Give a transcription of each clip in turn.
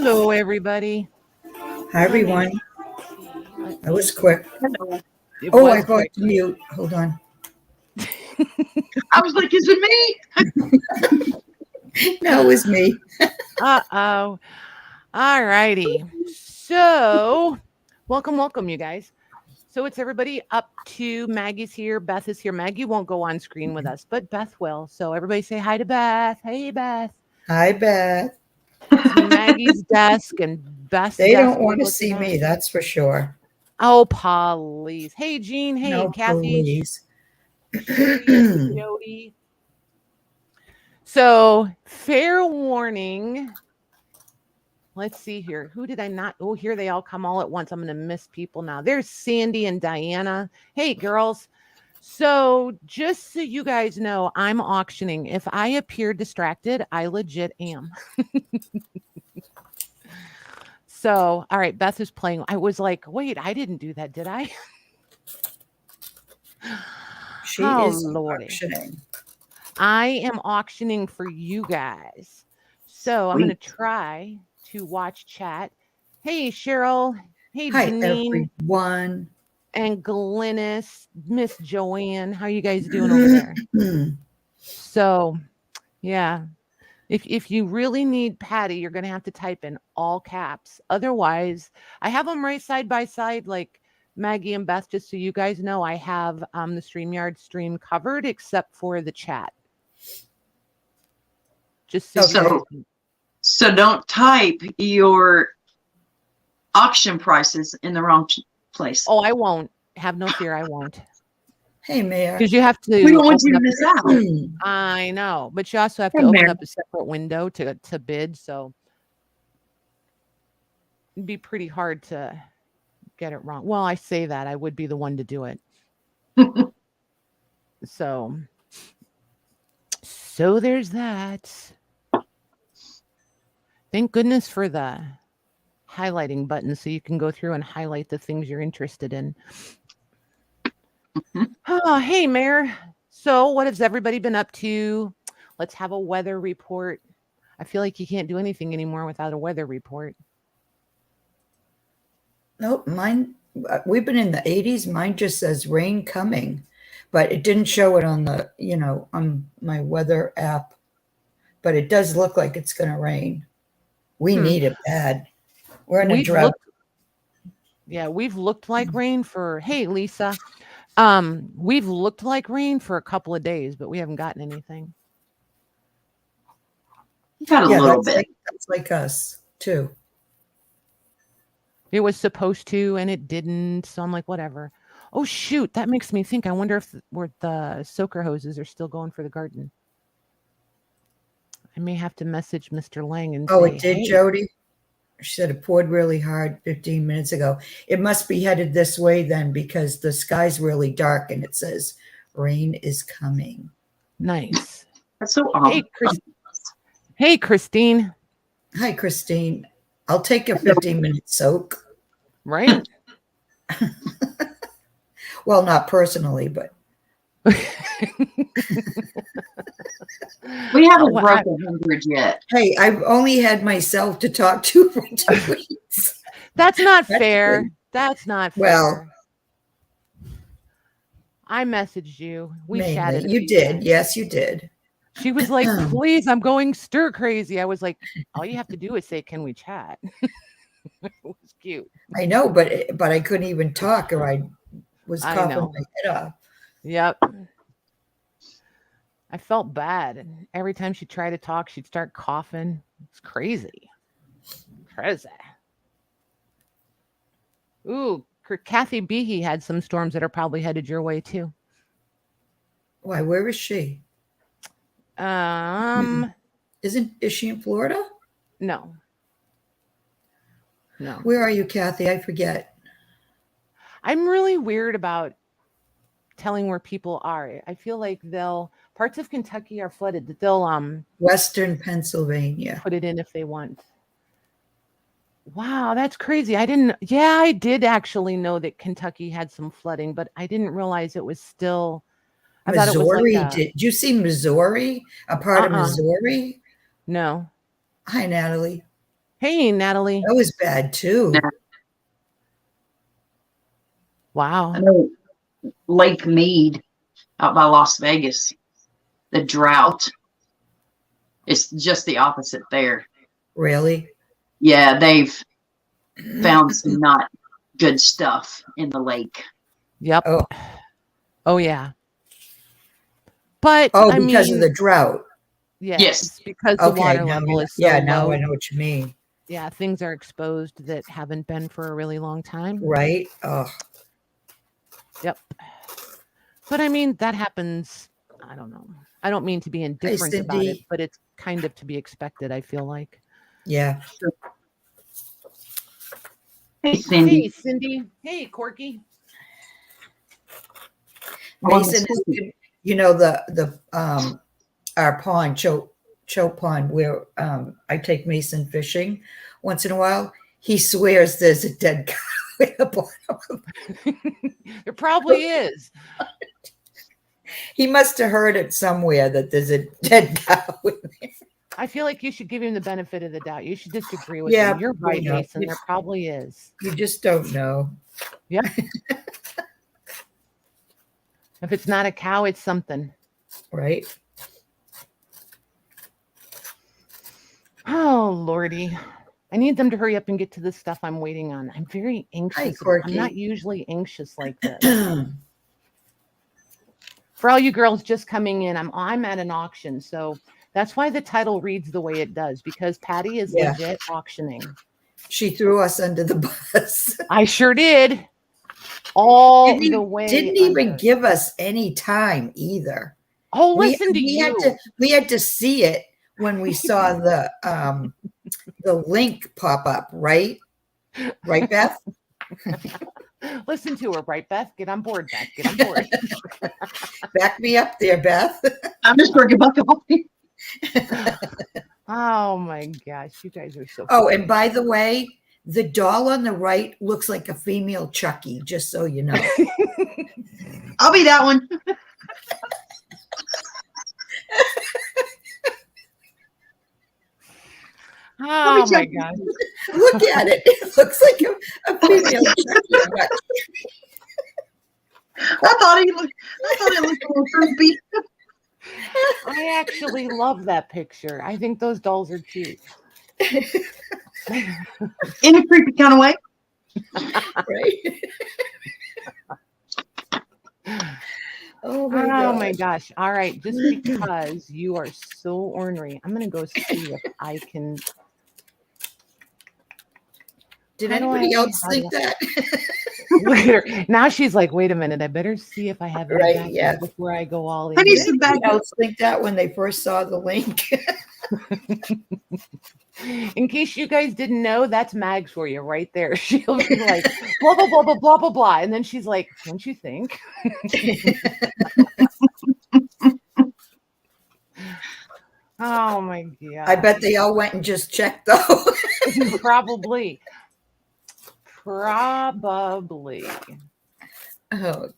Hello, everybody. Hi, everyone. That was quick. Hello. I got to mute. Hold on. I was like, is it me? No, it was me. Uh-oh. All righty. So, welcome, you guys. So it's everybody up to Maggie's here. Beth is here. Maggie won't go on screen with us, but Beth will. So everybody say hi to Beth. Hey, Beth. Hi, Beth. Maggie's desk and Beth's They desk. don't want to see me, that's for sure. Oh, please. Hey, Jean. Hey, No, Kathy. please. Jody. So, fair warning. Let's see here. Who did I not? Oh, here they all come all at once. I'm going to miss people now. There's Sandy and Diana. Hey, girls. So just so you guys know, I'm auctioning. If I appear distracted, I legit am. So, all right, Beth is playing. I was like, wait, I didn't do that, did I? She is auctioning. I am auctioning for you guys. So I'm going to try to watch chat. Hey, Cheryl. Hey, Hi, Janine. everyone. And Glynis, Miss Joanne. How you guys doing over there? So, yeah. If you really need Patty, you're going to have to type in all caps. Otherwise, I have them right side by side like Maggie and Beth, just so you guys know. I have the StreamYard stream covered except for the chat. Just so don't type your auction prices in the wrong place. Oh, I won't. Have no fear, I won't. Hey, Mayor. Because you have to. We don't want you to miss out. I know, but you also have to open up a separate window to bid. So it'd be pretty hard to get it wrong. Well, I say that I would be the one to do it. So there's that. Thank goodness for the highlighting button so you can go through and highlight the things you're interested in. Oh, hey, Mayor. So what has everybody been up to? Let's have a weather report. I feel like you can't do anything anymore without a weather report. Nope, mine, we've been in the 80s. Mine just says rain coming, but it didn't show it on the, on my weather app. But it does look like it's going to rain. We need it bad. We're in a drought. We've looked like rain for, hey, Lisa. We've looked like rain for a couple of days, but we haven't gotten anything. Got a little bit. That's like us, too. It was supposed to, and it didn't. So I'm like, whatever. Oh, shoot. That makes me think. I wonder if the soaker hoses are still going for the garden. I may have to message Mr. Lang and say, it did, hey. Jody? She said it poured really hard 15 minutes ago. It must be headed this way then because the sky's really dark and it says rain is coming. Nice. That's so awesome. Hey, Christine. Hi, Christine. I'll take a 15-minute soak. Right? Well, not personally, but. We haven't broken 100 yet. Hey, I've only had myself to talk to for 2 weeks. That's not fair. That's not fair. Well, I messaged you. We mainly. Chatted. You did. Times. Yes, you did. She was like, please, I'm going stir crazy. I was like, all you have to do is say, can we chat? It was cute. I know, but I couldn't even talk or I was coughing my head off. Yep. I felt bad. And every time she tried to talk, she'd start coughing. It's crazy. Crazy. Ooh, Kathy Behe had some storms that are probably headed your way too. Why? Where is she? Is she in Florida? No. Where are you, Kathy? I forget. I'm really weird about telling where people are. I feel like parts of Kentucky are flooded, that they'll Western Pennsylvania put it in if they want. Wow, that's crazy. I did actually know that Kentucky had some flooding, but I didn't realize it was still Missouri. Did you see Missouri? A part of Missouri? No. Hi, Natalie. Hey, Natalie. That was bad too. Yeah. Wow. I know Lake Mead out by Las Vegas, the drought is just the opposite there. Really? Yeah, they've found some not good stuff in the lake. Yep. Oh. Oh yeah. But because of the drought. Yes, because the water level is so now low. I know what you mean. Yeah, things are exposed that haven't been for a really long time. Right? Oh. Yep. But I mean, that happens. I don't know. I don't mean to be indifferent about it, but it's kind of to be expected, I feel like. Yeah. Hey, Cindy. Hey, Cindy. Hey, Corky. Mason, the our pond, Choke Pond, where I take Mason fishing once in a while. He swears there's a dead cow in the bottom. There probably is. He must have heard it somewhere that there's a dead cow in there. I feel like you should give him the benefit of the doubt. You should disagree with him. You're right, Mason. There probably is. You just don't know. Yeah. If it's not a cow, it's something. Right. Oh, Lordy. I need them to hurry up and get to the stuff I'm waiting on. I'm very anxious. I'm not usually anxious like this. For all you girls just coming in, I'm at an auction. So that's why the title reads the way it does, because Patty is legit auctioning. She threw us under the bus. I sure did. All the way. Didn't even give us any time either. Oh, listen to you. We had to see it when we saw the link pop up, right? Right, Beth? Listen to her, right, Beth? Get on board, Beth. Get on board. Back me up there, Beth. I'm just working about coffee. Oh my gosh, you guys are so funny. And by the way, the doll on the right looks like a female Chucky, just so you know. I'll be that one. Oh my God. Look at it. It looks like a female Chucky. I thought he looked a little creepy. I actually love that picture. I think those dolls are cute. In a creepy kind of way. Right. Oh my gosh. All right. Just because you are so ornery, I'm going to go see if I can. Did anybody else think that? Now she's like, wait a minute. I better see if I have it back before I go all in. Did anybody else think that when they first saw the link? In case you guys didn't know, that's Mags for you right there. She'll be like, blah, blah, blah, blah, blah, blah, blah. And then she's like, don't you think? Oh my God. I bet they all went and just checked though. Probably. Oh. I'm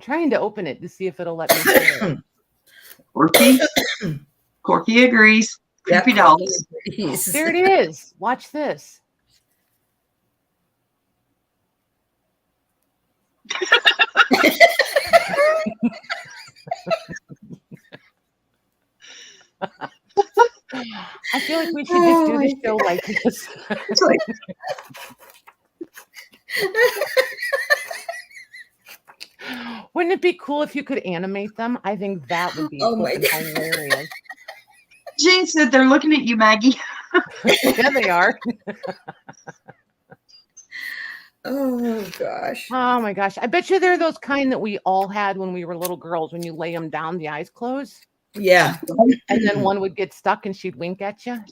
trying to open it to see if it'll let me share it. Corky agrees. Creepy dolls. There it is. Watch this. I feel like we should just do this show like this. Wouldn't it be cool if you could animate them? I think that would be hilarious. Jane said they're looking at you, Maggie. Yeah, they are. Oh, gosh. Oh, my gosh. I bet you they're those kind that we all had when we were little girls. When you lay them down, the eyes close. Yeah. And then one would get stuck and she'd wink at you.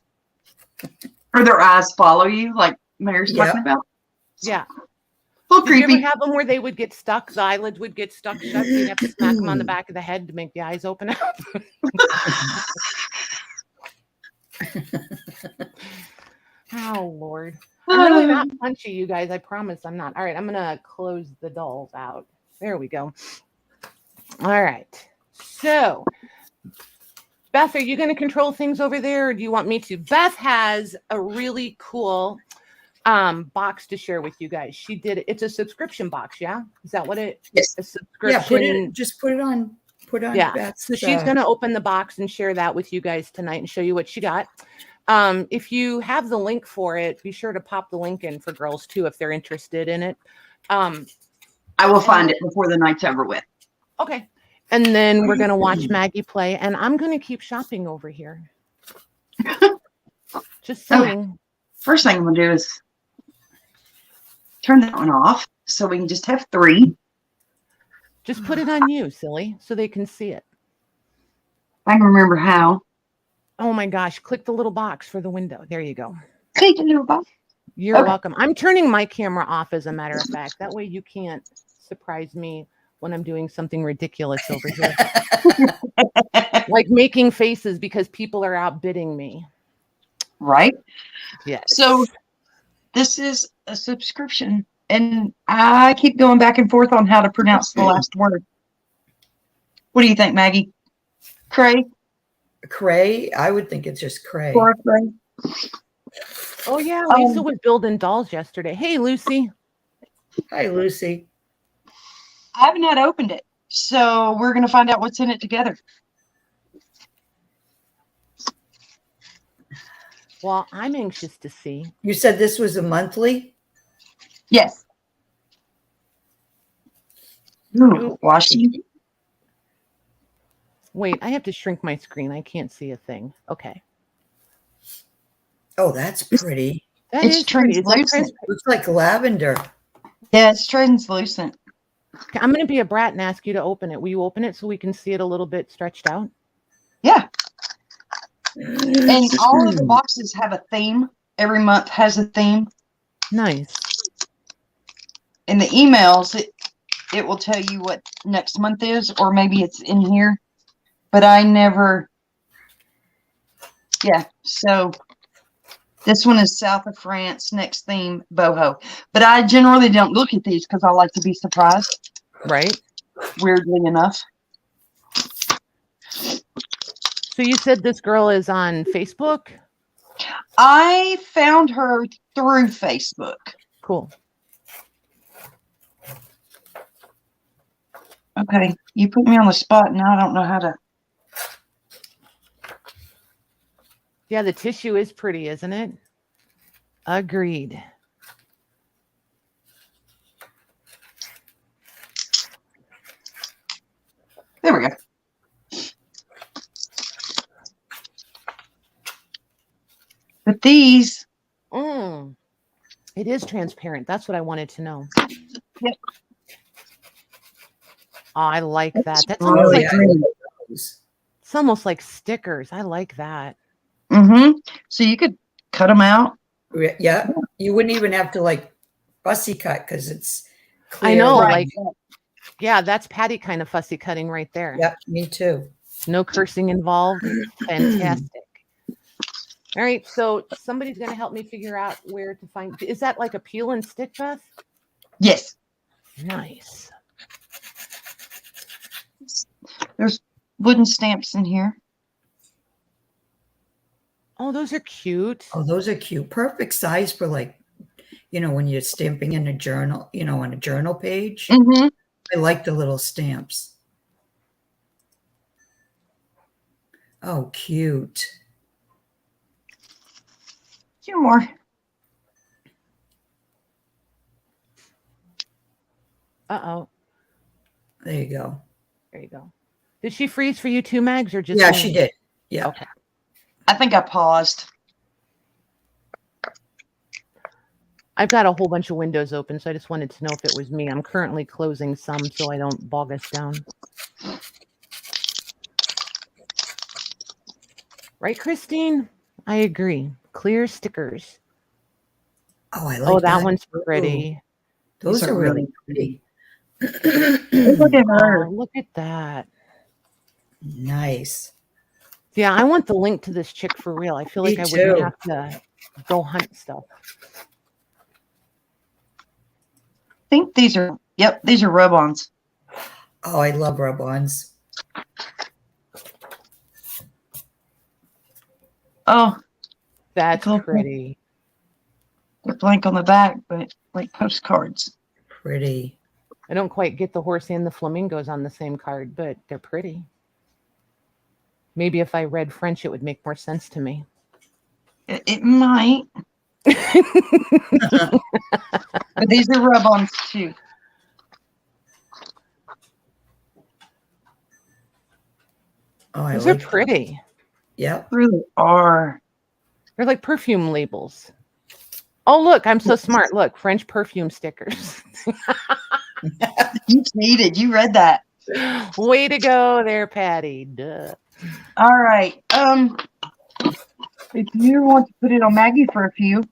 Or their eyes follow you, like Mary's talking about. Yeah. Well, Did you ever have them where they would get stuck? The eyelids would get stuck shut. You'd have to smack them on the back of the head to make the eyes open up. Oh, Lord. I'm really not punchy, you guys. I promise I'm not. All right, I'm going to close the dolls out. There we go. All right. So, Beth, are you going to control things over there, or do you want me to? Beth has a really cool box to share with you guys. She did it. It's a subscription box. Yeah. Is that what it is? Yes. A subscription. Just put it on. Yeah. Beth's, So she's going to open the box and share that with you guys tonight and show you what she got. If you have the link for it, be sure to pop the link in for girls too, if they're interested in it. I will find it before the night's over with. Okay. And then we're going to watch Maggie play, and I'm going to keep shopping over here. Just saying. Okay. First thing I'm going to do is turn that one off so we can just have 3. Just put it on you, silly, so they can see it. I can remember how. Oh my gosh. Click the little box for the window. There you go. Take a little box. You're Okay. welcome. I'm turning my camera off, as a matter of fact. That way you can't surprise me when I'm doing something ridiculous over here. Like making faces because people are outbidding me. Right? Yes. So this is a subscription, and I keep going back and forth on how to pronounce the last word. What do you think, Maggie? Cray? Cray. I would think it's just Cray. Or Cray? Oh yeah, Lisa was building dolls yesterday. Hey, Lucy. Hi, Lucy. I have not opened it, so we're going to find out what's in it together. Well, I'm anxious to see. You said this was a monthly? Yes. Ooh, washing. Wait, I have to shrink my screen. I can't see a thing. Okay. Oh, that's pretty. That It's is pretty. Is that translucent. Looks like lavender. Yeah, it's translucent. Okay, I'm going to be a brat and ask you to open it. Will you open it so we can see it a little bit stretched out? Yeah. And all of the boxes have a theme. Every month has a theme. Nice. In the emails, it will tell you what next month is, or maybe it's in here. But I never. Yeah. So this one is South of France. Next theme, boho. But I generally don't look at these because I like to be surprised. Right. Weirdly enough. So you said this girl is on Facebook? I found her through Facebook. Cool. Okay, you put me on the spot and I don't know how to. Yeah, the tissue is pretty, isn't it? Agreed. There we go. But these. It is transparent. That's what I wanted to know. Yep. Oh, I like that. That's Oh, almost like yeah. it's almost like stickers. I like that. Mm-hmm. So you could cut them out. Yeah. You wouldn't even have to like fussy cut because it's clear. I know, Right. like, yeah, that's Patty kind of fussy cutting right there. Yep, me too. No cursing involved. Fantastic. All right, so somebody's going to help me figure out where to find. Is that like a peel and stick, Beth? Yes. Nice. There's wooden stamps in here. Oh, those are cute. Oh, those are cute. Perfect size for like, when you're stamping in a journal, on a journal page. Mm-hmm. I like the little stamps. Oh, cute. 2 more. Uh-oh. There you go. There you go. Did she freeze for you too, Mags, or just Yeah, me? she did. Yeah. Okay. I think I paused. I've got a whole bunch of windows open, so I just wanted to know if it was me. I'm currently closing some so I don't bog us down. Right, Christine? I agree. Clear stickers. Oh, I like that one's pretty. Ooh, those These are are really really pretty. Look at her. Oh, look at that. Nice. Yeah, I want the link to this chick for real. I feel Me like I wouldn't too. have to go hunt stuff. I think these are, these are rub-ons. Oh, I love rub-ons. Oh, That's Cool. pretty. they're blank on the back, but like postcards. Pretty. I don't quite get the horse and the flamingos on the same card, but they're pretty. Maybe if I read French, it would make more sense to me. It might, but these are rub-ons too. Oh, I Those are like that. pretty. Yep. Really are. They're like perfume labels. Oh, look, I'm so smart. Look, French perfume stickers. You cheated. You read that. Way to go there, Patty. Duh. All right. If you want to put it on Maggie for a few,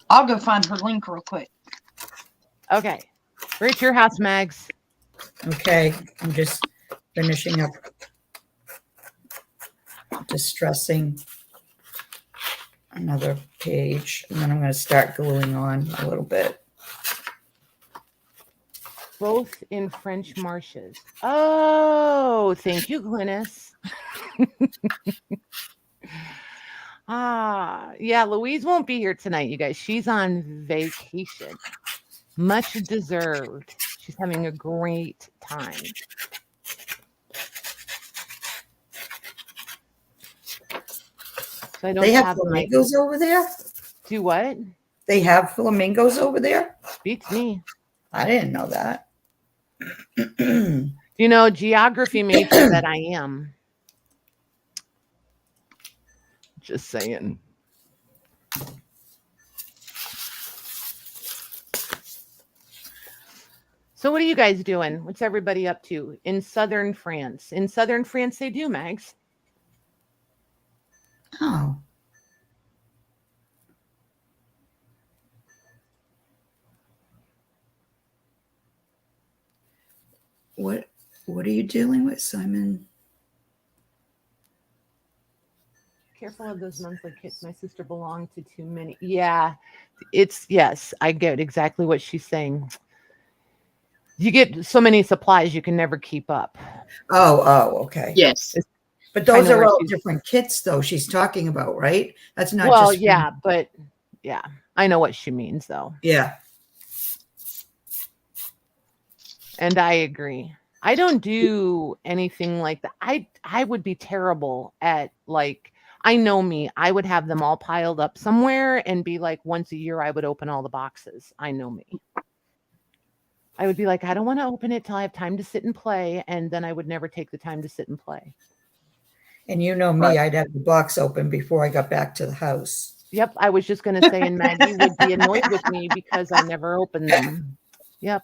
I'll go find her link real quick. Okay. We're at your house, Mags. Okay. I'm just finishing up distressing another page, and then I'm going to start gluing on a little bit. Both in French marshes. Oh, thank you, Glynis. Yeah, Louise won't be here tonight, you guys. She's on vacation. Much deserved. She's having a great time. So I don't They have have my... flamingos over there? Do what? They have flamingos over there? Beats me. I didn't know that. You know, geography major that I am. Just saying. So what are you guys doing? What's everybody up to in southern France? In southern France, they do, Mags. Oh. What are you dealing with, Simon? Careful of those monthly kits. My sister belonged to too many. Yeah, it's, yes, I get exactly what she's saying. You get so many supplies, you can never keep up. Oh, okay. Yes. But those kinda are where all she's- different kits, though, she's talking about, right? That's not Well, just... yeah, but yeah, I know what she means, though. Yeah. And I agree. I don't do anything like that. I would be terrible at, like, I know me. I would have them all piled up somewhere and be like, once a year, I would open all the boxes. I know me. I would be like, I don't want to open it till I have time to sit and play. And then I would never take the time to sit and play. And you know me, Right. I'd have the box open before I got back to the house. Yep. I was just going to say, and Maggie would be annoyed with me because I never opened them. Yep.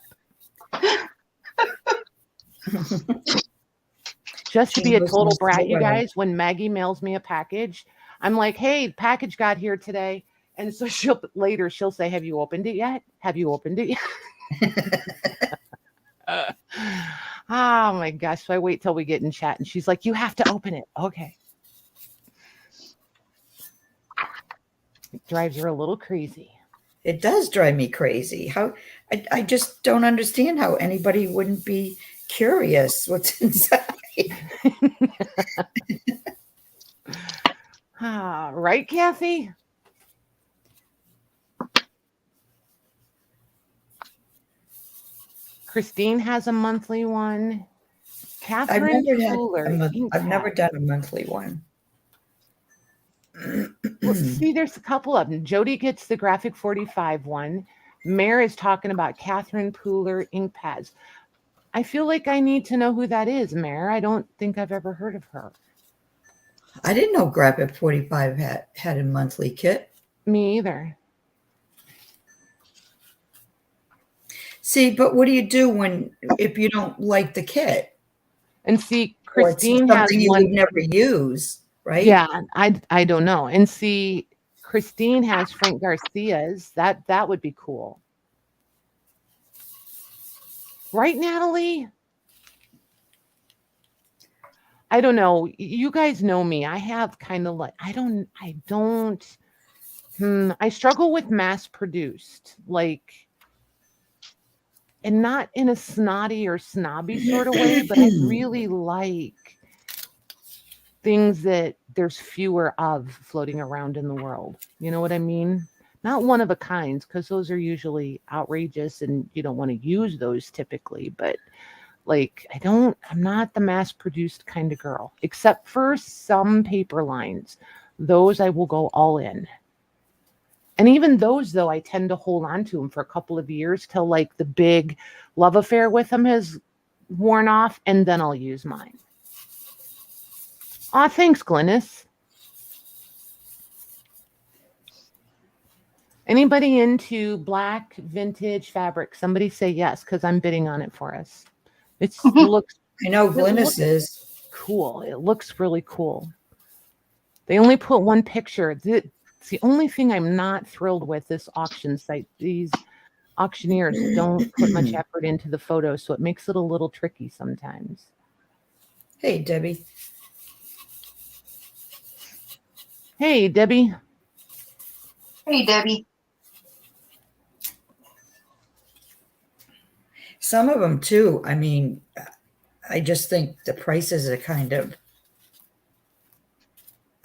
Just to She be a knows total me so brat, you well. guys, when Maggie mails me a package, I'm like, hey, package got here today. And so she'll say, have you opened it yet? Have you opened it yet? Oh my gosh. So I wait till we get in chat and she's like, you have to open it. Okay. It drives her a little crazy. It does drive me crazy. How I just don't understand how anybody wouldn't be curious what's inside. Right, Kathy? Christine has a monthly one. Catherine Fuller. I've never done a monthly one. Well, see, there's a couple of them. Jody gets the Graphic 45 one. Mare is talking about Catherine Pooler ink pads. I feel like I need to know who that is, Mare. I don't think I've ever heard of her. I didn't know Graphic 45 had a monthly kit. Me either. See, but what do you do if you don't like the kit? And see, Or it's Christine has something you one. would never use, right? Yeah, I don't know. And see, Christine has Frank Garcia's. That would be cool. Right, Natalie? I don't know. You guys know me. I have kind of like, I struggle with mass produced, like, and not in a snotty or snobby sort of way, but I really like things that there's fewer of floating around in the world. You know what I mean? Not one of a kinds, because those are usually outrageous and you don't want to use those typically. But like, I'm not the mass produced kind of girl, except for some paper lines. Those I will go all in. And even those, though, I tend to hold on to them for a couple of years till like the big love affair with them has worn off, and then I'll use mine. Aw, thanks, Glynis. Anybody into black vintage fabric? Somebody say yes, because I'm bidding on it for us. It looks. I know Glynis is. Cool. It looks really cool. They only put one picture. It's the only thing I'm not thrilled with this auction site. These auctioneers don't put much effort into the photos, so it makes it a little tricky sometimes. Hey, Debbie. Hey, Debbie. Hey, Debbie. Some of them too. I mean, I just think the prices are kind of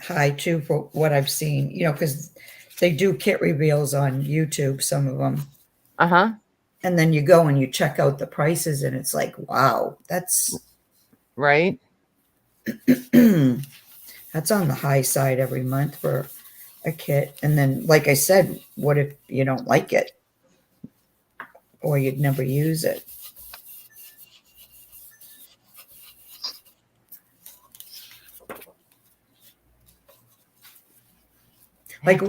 high too for what I've seen, you know, because they do kit reveals on YouTube, some of them. Uh-huh. And then you go and you check out the prices and it's like, wow, that's right. That's on the high side every month for a kit. And then, like I said, what if you don't like it or you'd never use it? Like,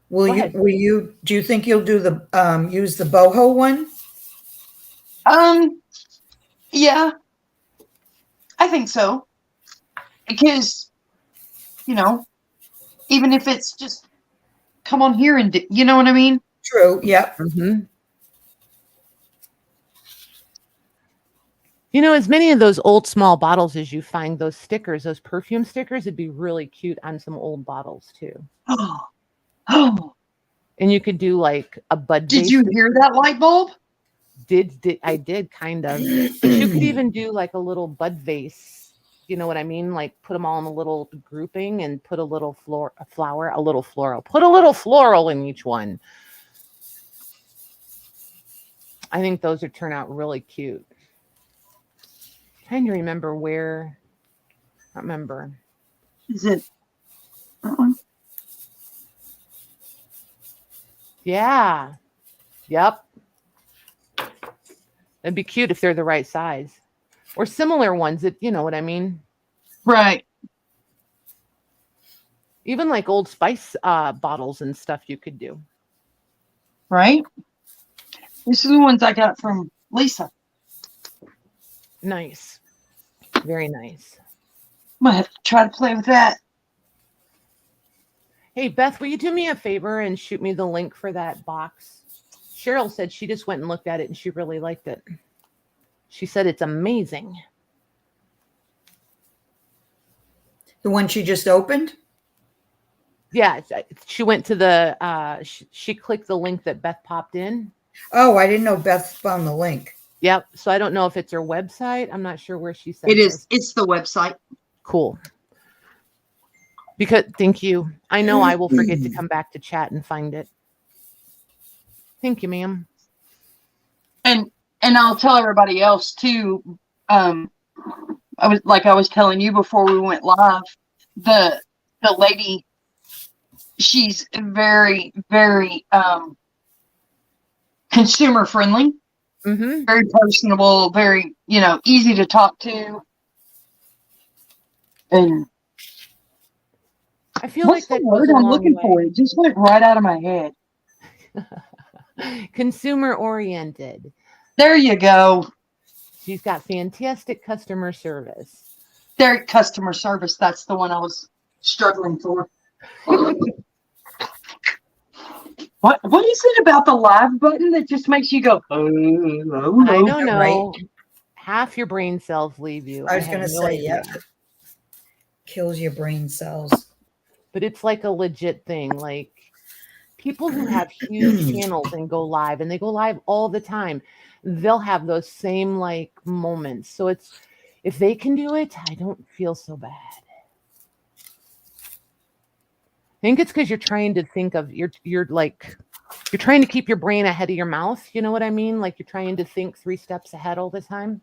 will you, do you think you'll do the, use the boho one? Yeah, I think so. Because, you know, even if it's just come on here and, you know what I mean? True. Yep. Mm-hmm. You know, as many of those old small bottles as you find, those stickers, those perfume stickers, it'd be really cute on some old bottles too. Oh. And you could do like a bud. Did you hear that light bulb? I did kind of. But you could even do like a little bud vase. You know what I mean? Like put them all in a little grouping and put a little floral, put a little floral in each one. I think those would turn out really cute. Trying to remember where. I don't remember. Is it that one? Yeah. Yep. It'd be cute if they're the right size. Or similar ones that, you know what I mean? Right. Even like Old Spice bottles and stuff you could do. Right? These are the ones I got from Lisa. Nice. Very nice. I'm going to have to try to play with that. Hey, Beth, will you do me a favor and shoot me the link for that box? Cheryl said she just went and looked at it and she really liked it. She said it's amazing. The one she just opened? Yeah, she went to the, she clicked the link that Beth popped in. Oh, I didn't know Beth found the link. Yep. So I don't know if it's her website. I'm not sure where she said it is. It's the website. Cool. Because thank you. I know I will forget to come back to chat and find it. Thank you, ma'am. And I'll tell everybody else too. I was telling you before we went live, the lady, she's very, very consumer friendly, very personable, very, easy to talk to. And I feel what's like the word I'm looking for? It just went right out of my head. Consumer oriented. There you go. She's got fantastic customer service. Customer service. That's the one I was struggling for. What is it about the live button that just makes you go, oh no. I don't know. Right? Half your brain cells leave you. I was going to say, yeah. Kills your brain cells. But it's like a legit thing. Like people who have huge channels and go live, and they go live all the time, they'll have those same like moments. So it's, if they can do it, I don't feel so bad. think it's because you're trying to think of you're trying to keep your brain ahead of your mouth. You know what I mean? Like you're trying to think 3 steps ahead all the time.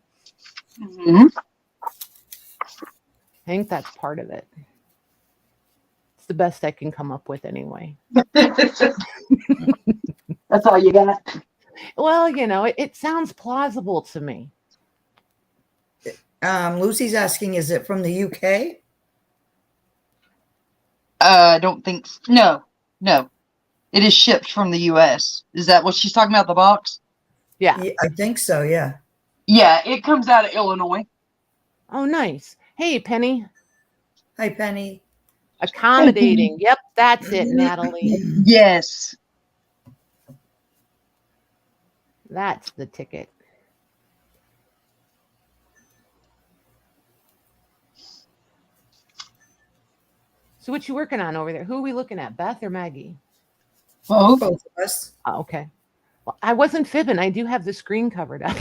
Mm-hmm. I think that's part of it. It's the best I can come up with anyway. That's all you got. Well, you know, it sounds plausible to me. Lucy's asking, is it from the UK? I don't think no. It is shipped from the US. Is that what she's talking about, the box? Yeah. I think so, yeah. Yeah, it comes out of Illinois. Oh, nice. Hey, Penny. Hi, Penny. Accommodating. Yep, that's it, Natalie. Yes. That's the ticket. So what you working on over there? Who are we looking at, Beth or Maggie? Both. Both of us. Oh, okay. Well, I wasn't fibbing. I do have the screen covered up.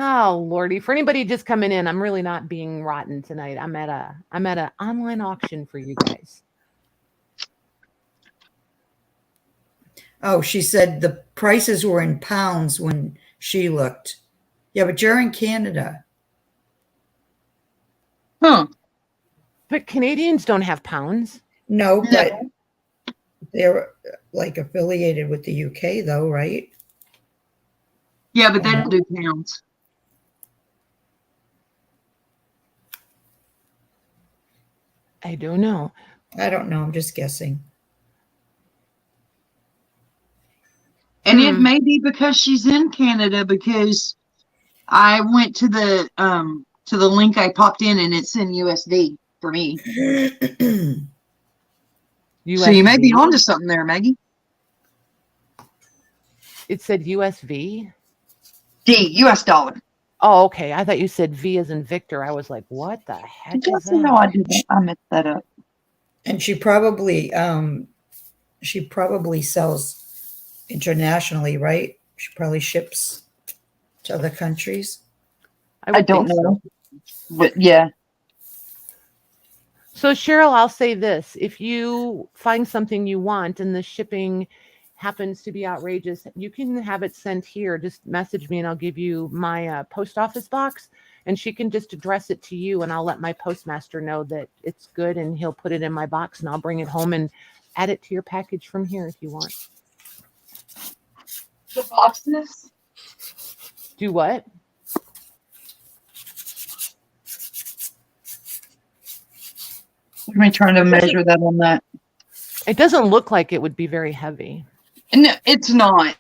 Oh, Lordy. For anybody just coming in, I'm really not being rotten tonight. I'm at an online auction for you guys. Oh, she said the prices were in pounds when she looked. Yeah, but you're in Canada. Huh. But Canadians don't have pounds. No, but they're like affiliated with the UK though, right? Yeah, but they don't do pounds. I don't know. I don't know. I'm just guessing. And it may be because she's in Canada, because I went to the link I popped in and it's in USD for me. USD. So you may be onto something there, Maggie. It said USV? US dollar. Oh, okay. I thought you said V as in Victor. I was like, what the heck is that? No, I didn't. I messed that up. And she probably sells internationally, right? She probably ships to other countries. I don't know. But yeah. So Cheryl, I'll say this. If you find something you want and the shipping happens to be outrageous, you can have it sent here. Just message me and I'll give you my post office box and she can just address it to you and I'll let my postmaster know that it's good and he'll put it in my box and I'll bring it home and add it to your package from here if you want. The boxes? Do what? Let me try to measure that on that. It doesn't look like it would be very heavy. No, it's not.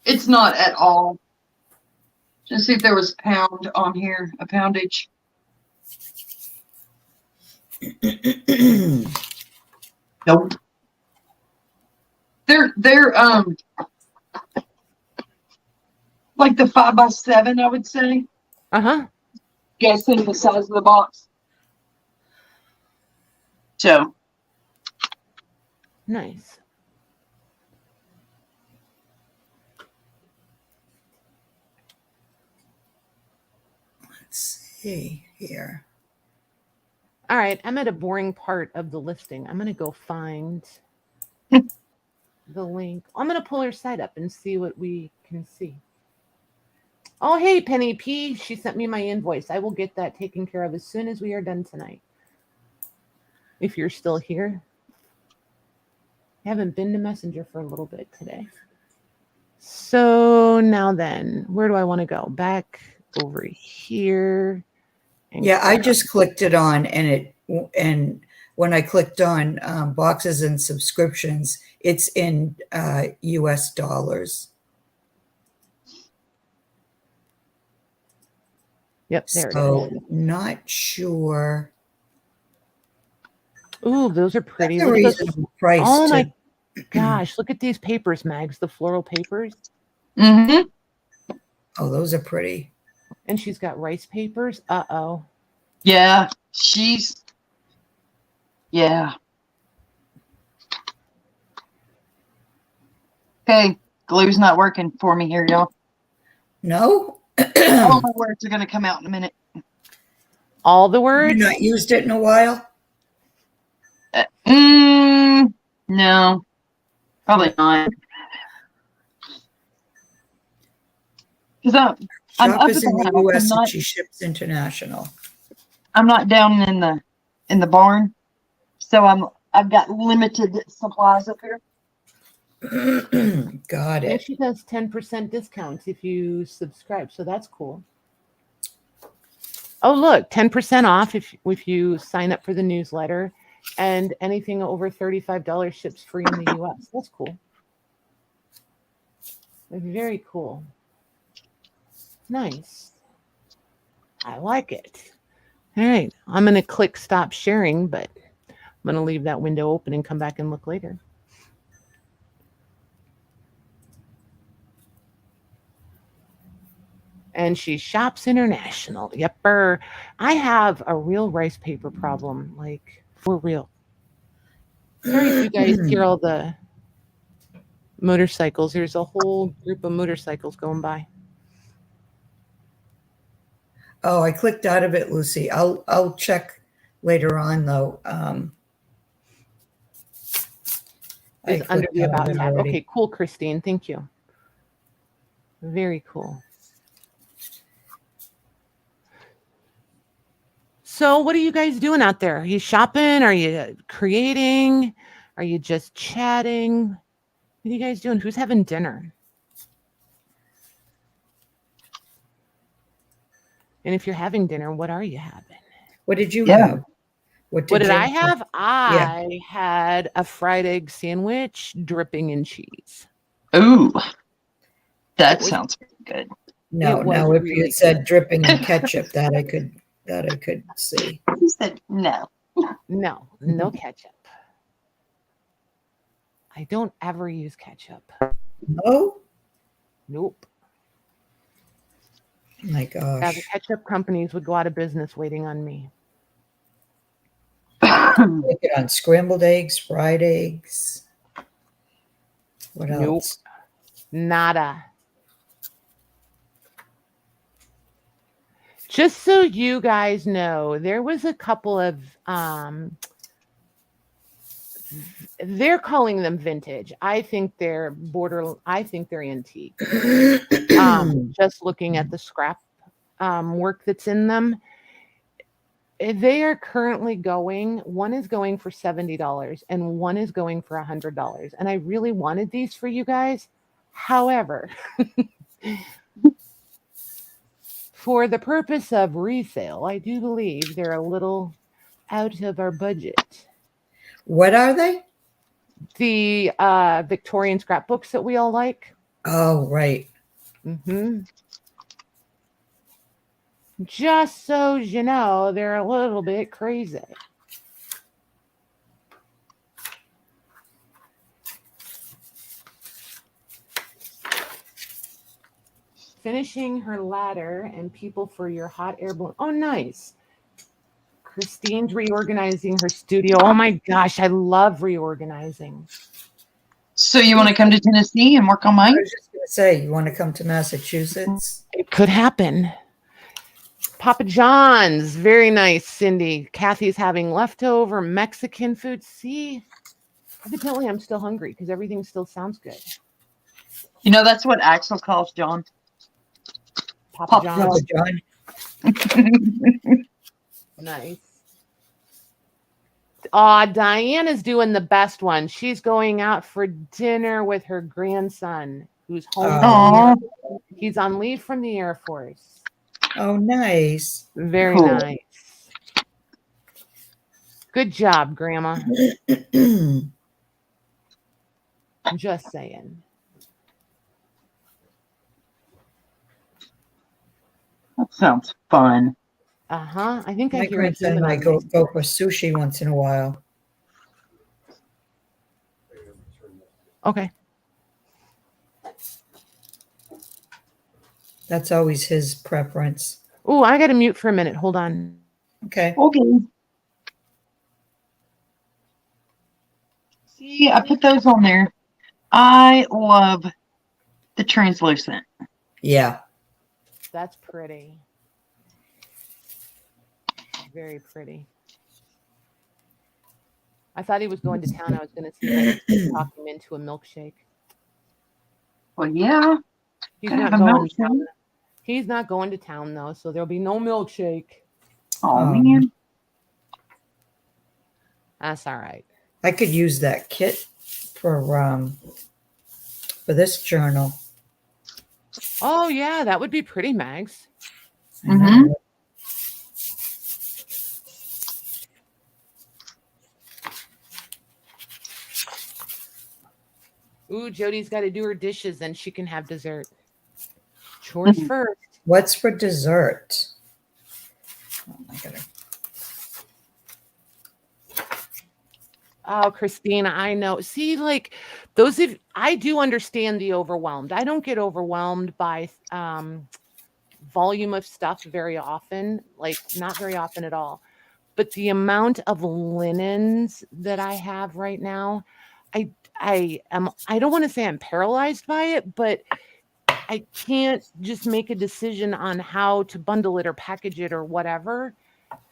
It's not at all. Just see if there was a pound on here, a poundage. Nope. They're like the 5x7, I would say. Uh-huh. Guessing the size of the box. So nice. Let's see here. All right, I'm at a boring part of the listing. I'm going to go find the link. I'm going to pull her site up and see what we can see. Oh, hey, Penny P. She sent me my invoice. I will get that taken care of as soon as we are done tonight. If you're still here. I haven't been to Messenger for a little bit today. So now then, where do I want to go? Back over here. Yeah, I just clicked it on and when I clicked on boxes and subscriptions, it's in US dollars. Yep, there it So is. not sure. Ooh, those are pretty. That's a reasonable price. Oh my gosh, look at these papers, Mags, the floral papers. mm-hmm. Oh, those are pretty. And she's got rice papers. Uh-oh. Yeah, yeah. Okay, glue's not working for me here, y'all. No? All my words are going to come out in a minute. All the You've words? not used it in a while? No, probably not. Because I'm Shop up is at in the the house. US and she ships international. I'm not down in the barn, so I've got limited supplies up here. Got And it. she does 10% discounts if you subscribe, so that's cool. Oh, look, 10% off if you sign up for the newsletter, and anything over $35 ships free in the US. That's cool. Very cool. Nice. I like it. All right, I'm going to click stop sharing, but I'm going to leave that window open and come back and look later. And she shops international. Yepper. I have a real rice paper problem, like for real. Sorry if you guys hear all the motorcycles. There's a whole group of motorcycles going by. Oh, I clicked out of it, Lucy. I'll check later on though. Is under clicked the out of about it tab. already. Okay, cool, Christine. Thank you. Very cool. So what are you guys doing out there? Are you shopping? Are you creating? Are you just chatting? What are you guys doing? Who's having dinner? And if you're having dinner, what are you having? What did you Yeah. have? What did you I have? I had a fried egg sandwich dripping in cheese. Ooh, that was- sounds good. No, It was now if you really had said dripping in ketchup, that I could see. He said no. No, no ketchup. I don't ever use ketchup. No? Nope. My Yeah, the gosh. ketchup companies would go out of business waiting on me. Make it on scrambled eggs, fried eggs. What Nope. else? Nada. Just so you guys know, there was a couple of they're calling them vintage. I think they're antique. Just looking at the scrap work that's in them. They are currently going, one is going for $70 and one is going for $100. And I really wanted these for you guys. However, for the purpose of resale, I do believe they're a little out of our budget. What are they? The Victorian scrapbooks that we all like. Oh, right. Mm-hmm. Just so you know, they're a little bit crazy. Finishing her ladder and people for your hot air balloon. Oh, nice. Christine's reorganizing her studio. Oh my gosh, I love reorganizing. So you want to come to Tennessee and work on I mine? was just going to say, you want to come to Massachusetts? It could happen. Papa John's, very nice, Cindy. Kathy's having leftover Mexican food. See, evidently I'm still hungry because everything still sounds good. You know, that's what Axel calls John. Papa John's. Papa John. Nice. Aw, Diana's doing the best one. She's going out for dinner with her grandson, who's home. Aww. He's on leave from the Air Force. Oh, nice. Very Cool. nice. Good job, Grandma. I'm just saying. That sounds fun. Uh-huh. I think I My hear a grandson and human I on go my- for sushi once in a while. Okay. That's always his preference. Oh, I got to mute for a minute. Hold on. Okay. Okay. See, I put those on there. I love the translucent. Yeah. That's pretty. Very pretty. I thought he was going to town. I was going to see if I could talk him into a milkshake. Well, yeah. He's Gotta not have a going to milkshake. town. He's not going to town though, so there'll be no milkshake. Oh, man. That's all right. I could use that kit for this journal. Oh yeah, that would be pretty, Mags. I know. Ooh, Jody's got to do her dishes, then she can have dessert. Chores first. What's for dessert? Oh, I gotta. Oh, Christina, I know. See, like those of I do understand the overwhelmed. I don't get overwhelmed by volume of stuff very often, like not very often at all. But the amount of linens that I have right now, I don't want to say I'm paralyzed by it, but I can't just make a decision on how to bundle it or package it or whatever.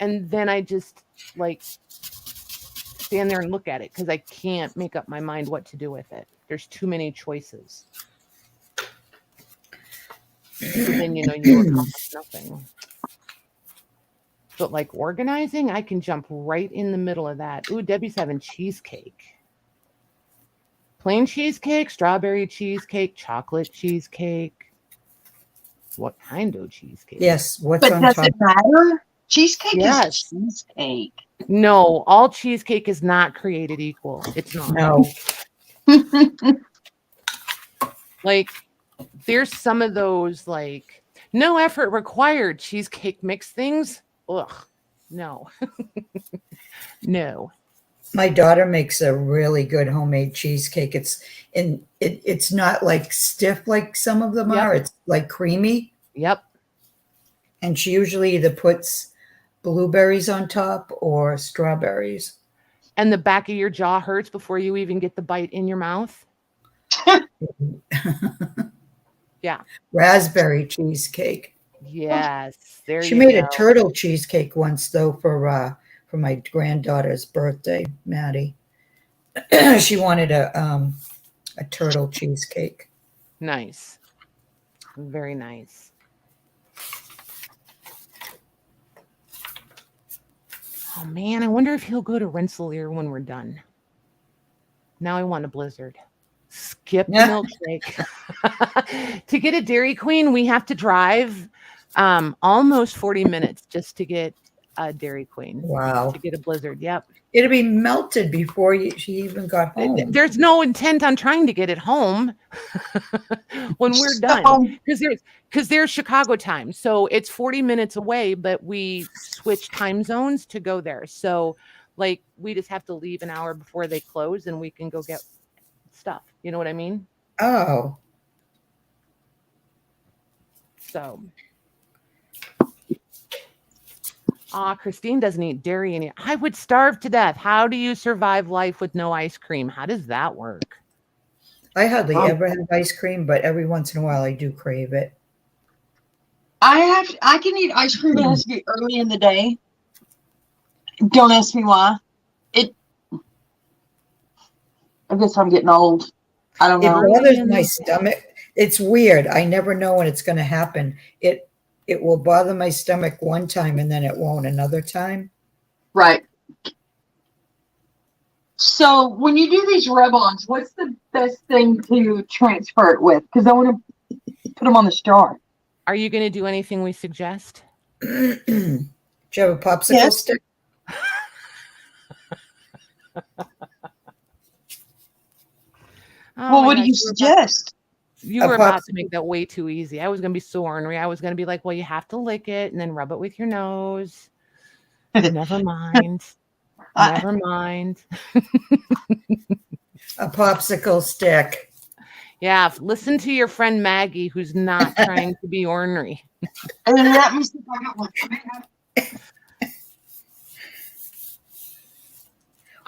And then I just like stand there and look at it because I can't make up my mind what to do with it. There's too many choices. So then, you accomplish nothing. But like organizing, I can jump right in the middle of that. Ooh, Debbie's having cheesecake. Plain cheesecake, strawberry cheesecake, chocolate cheesecake. What kind of cheesecake? Yes. What's But on does top? it matter? Cheesecake Yes. is cheesecake. No, all cheesecake is not created equal. It's not. No. Like, there's some of those, like, no effort required cheesecake mix things. Ugh, no. No. My daughter makes a really good homemade cheesecake. It's not like stiff like some of them Yep. are. It's like creamy. Yep. And she usually either puts blueberries on top or strawberries. And the back of your jaw hurts before you even get the bite in your mouth. Yeah. Raspberry cheesecake. Yes. There She you made go. a turtle cheesecake once though for my granddaughter's birthday, Maddie. She wanted a turtle cheesecake. Nice. Very nice. Oh man, I wonder if he'll go to Rensselaer when we're done. Now I want a Blizzard. Skip the milkshake. To get a Dairy Queen, we have to drive almost 40 minutes just to get a Dairy Queen. Wow. To get a Blizzard. Yep. It'll be melted before she even got home. There's no intent on trying to get it home when we're done, because there's Chicago time, so it's 40 minutes away, but we switch time zones to go there. So, like, we just have to leave an hour before they close, and we can go get stuff. You know what I mean? Oh. So. Christine doesn't eat dairy anymore. I would starve to death. How do you survive life with no ice cream? How does that work? I hardly ever have ice cream, but every once in a while I do crave it. I can eat ice cream, but it has to be early in the day. Don't ask me why. I guess I'm getting old. I don't know. It bothers my stomach. It's weird. I never know when it's going to happen. It will bother my stomach one time and then it won't another time. Right. So when you do these rub-ons, what's the best thing to transfer it with? Because I want to put them on the jar. Are you going to do anything we suggest? Do you have a popsicle stick? Well, what do you suggest? You were about to make that way too easy. I was going to be so ornery. I was going to be like, well, you have to lick it and then rub it with your nose. Never mind. Never mind. A popsicle stick. Yeah, listen to your friend Maggie, who's not trying to be ornery. And then let me see if I got one.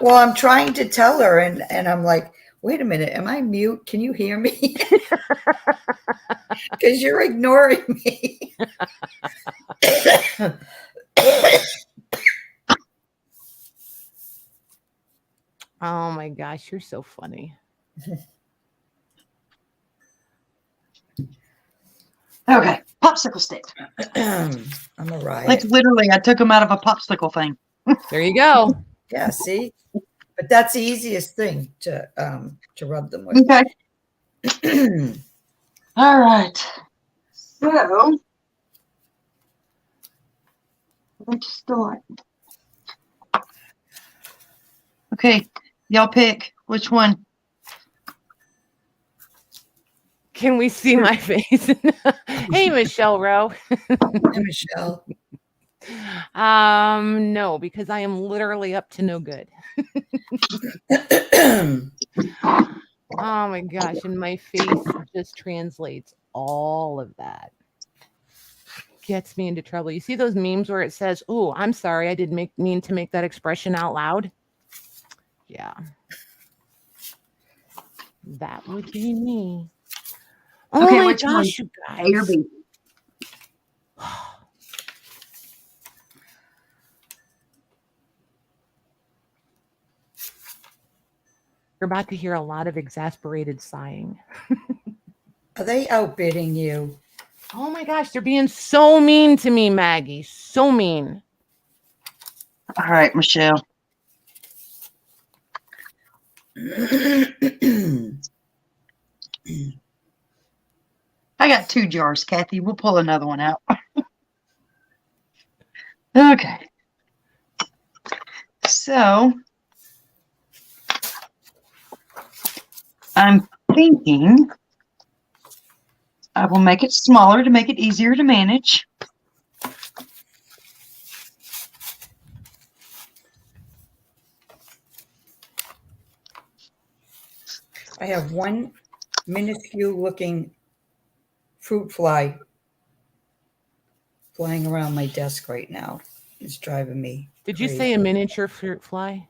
Well, I'm trying to tell her, and I'm like, wait a minute, am I mute? Can you hear me? Because you're ignoring me. Oh my gosh, you're so funny. Okay, popsicle stick. I'm a riot. Like literally, I took them out of a popsicle thing. There you go. Yeah, see? But that's the easiest thing to rub them with. Okay. All right. So let's start. Okay, y'all pick which one. Can we see my face? Hey, Michelle Rowe. Hey, Michelle. No, because I am literally up to no good. Oh my gosh, and my face just translates all of that. Gets me into trouble. You see those memes where it says, "Oh, I'm sorry, I didn't mean to make that expression out loud." Yeah. That would be me. Oh Okay, my which one? gosh, you A or guys. B? You're about to hear a lot of exasperated sighing. Are they outbidding you? Oh my gosh, they're being so mean to me, Maggie. So mean. All right, Michelle. I got 2 jars, Kathy. We'll pull another one out. Okay. So I'm thinking I will make it smaller to make it easier to manage. I have one minuscule looking fruit fly flying around my desk right now. It's driving me Did you crazy. say a miniature fruit fly?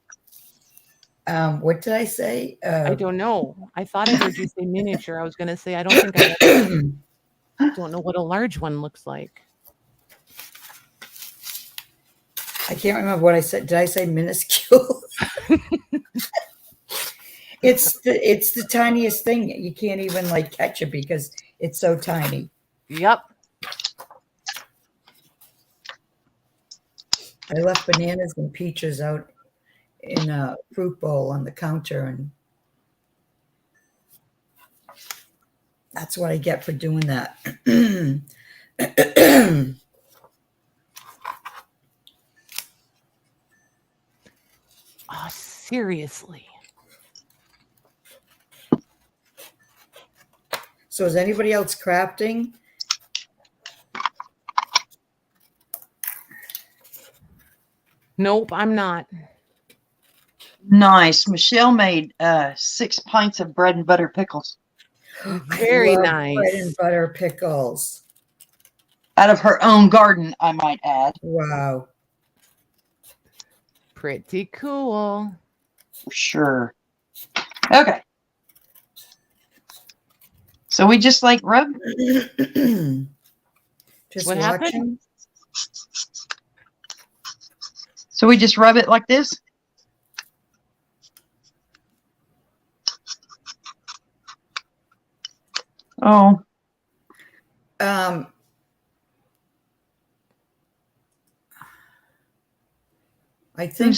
What did I say? I don't know. I thought I heard you say miniature. I was going to say, I don't think I don't know what a large one looks like. I can't remember what I said. Did I say minuscule? It's the tiniest thing. You can't even like catch it because it's so tiny. Yep. I left bananas and peaches out in a fruit bowl on the counter, and that's what I get for doing that. Oh, seriously. So is anybody else crafting? Nope, I'm not. Nice. Michelle made 6 pints of bread and butter pickles Very I love nice. bread and butter pickles. out of her own garden, I might add. Wow. Pretty cool. Sure. Okay. So we just like rub. Just What watching. happened? So we just rub it like this. Oh, I think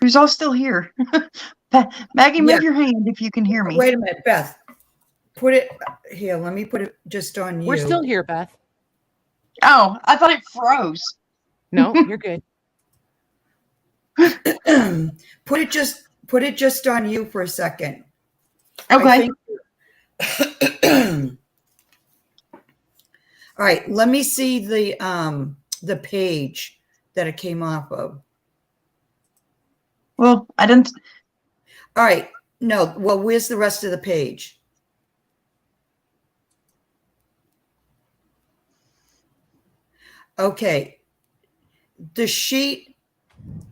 who's all still here? Maggie, move Yeah. your hand if you can hear me. Wait a minute, Beth. Put it here. Let me put it just on you. We're still here, Beth. Oh, I thought it froze. No, you're good. Put it just on you for a second. Okay. All right, let me see the page that it came off of. Well, I didn't. All right. No, well, where's the rest of the page? Okay. The sheet,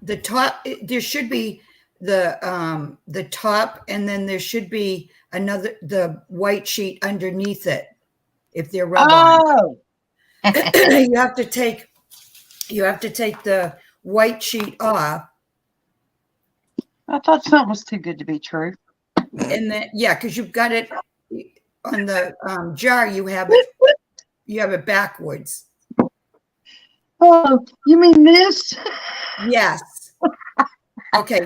the top, there should be the top, and then there should be the white sheet underneath it. If they're rub on. Oh. you have to take the white sheet off I thought something was too good to be true. And then, yeah, because you've got it on the jar. You have it backwards. Oh, you mean this? Yes. Okay,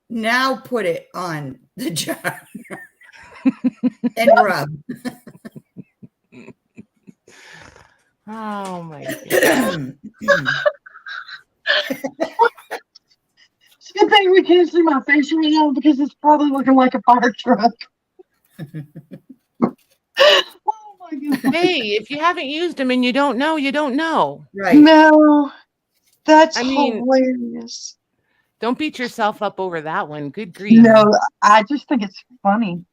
now put it on the jar and rub. Oh my God. It's a good thing we can't see my face right now because it's probably looking like a fire truck. Oh my God. Hey, if you haven't used them and you don't know, you don't know. Right. No, that's I mean, hilarious. Don't beat yourself up over that one. Good grief. No, I just think it's funny.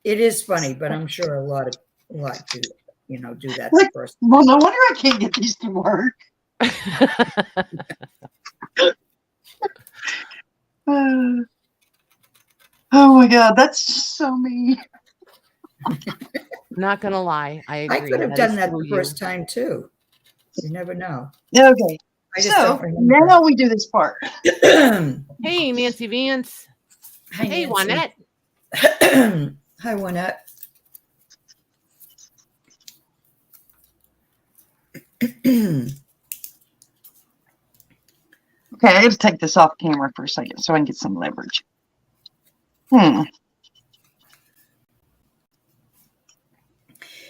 It is funny, but I'm sure a lot do that Like, first. well, no wonder I can't get these to work. Oh my God, that's so mean. Not gonna lie, I agree. I could have done that the first time too. You never know. Okay, I just so don't remember. now we do this part. Hey, Nancy Vance. Hi, Hey, Nancy. Juanette. Hi, Juanette. Okay, I got to take this off camera for a second so I can get some leverage.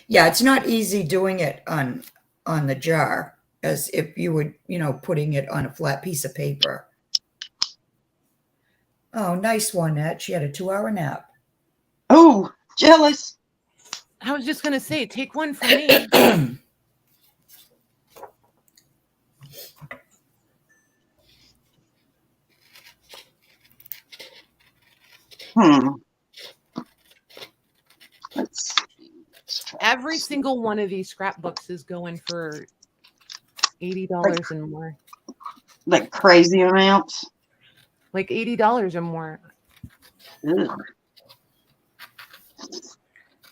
Yeah, it's not easy doing it on the jar as if you would, putting it on a flat piece of paper. Oh, nice one, Nat. She had a 2-hour nap. Oh, jealous. I was just gonna say, take one from me. Let's see. Every single one of these scrapbooks is going for $80 and more. Like crazy amounts. Like $80 or more. Ugh.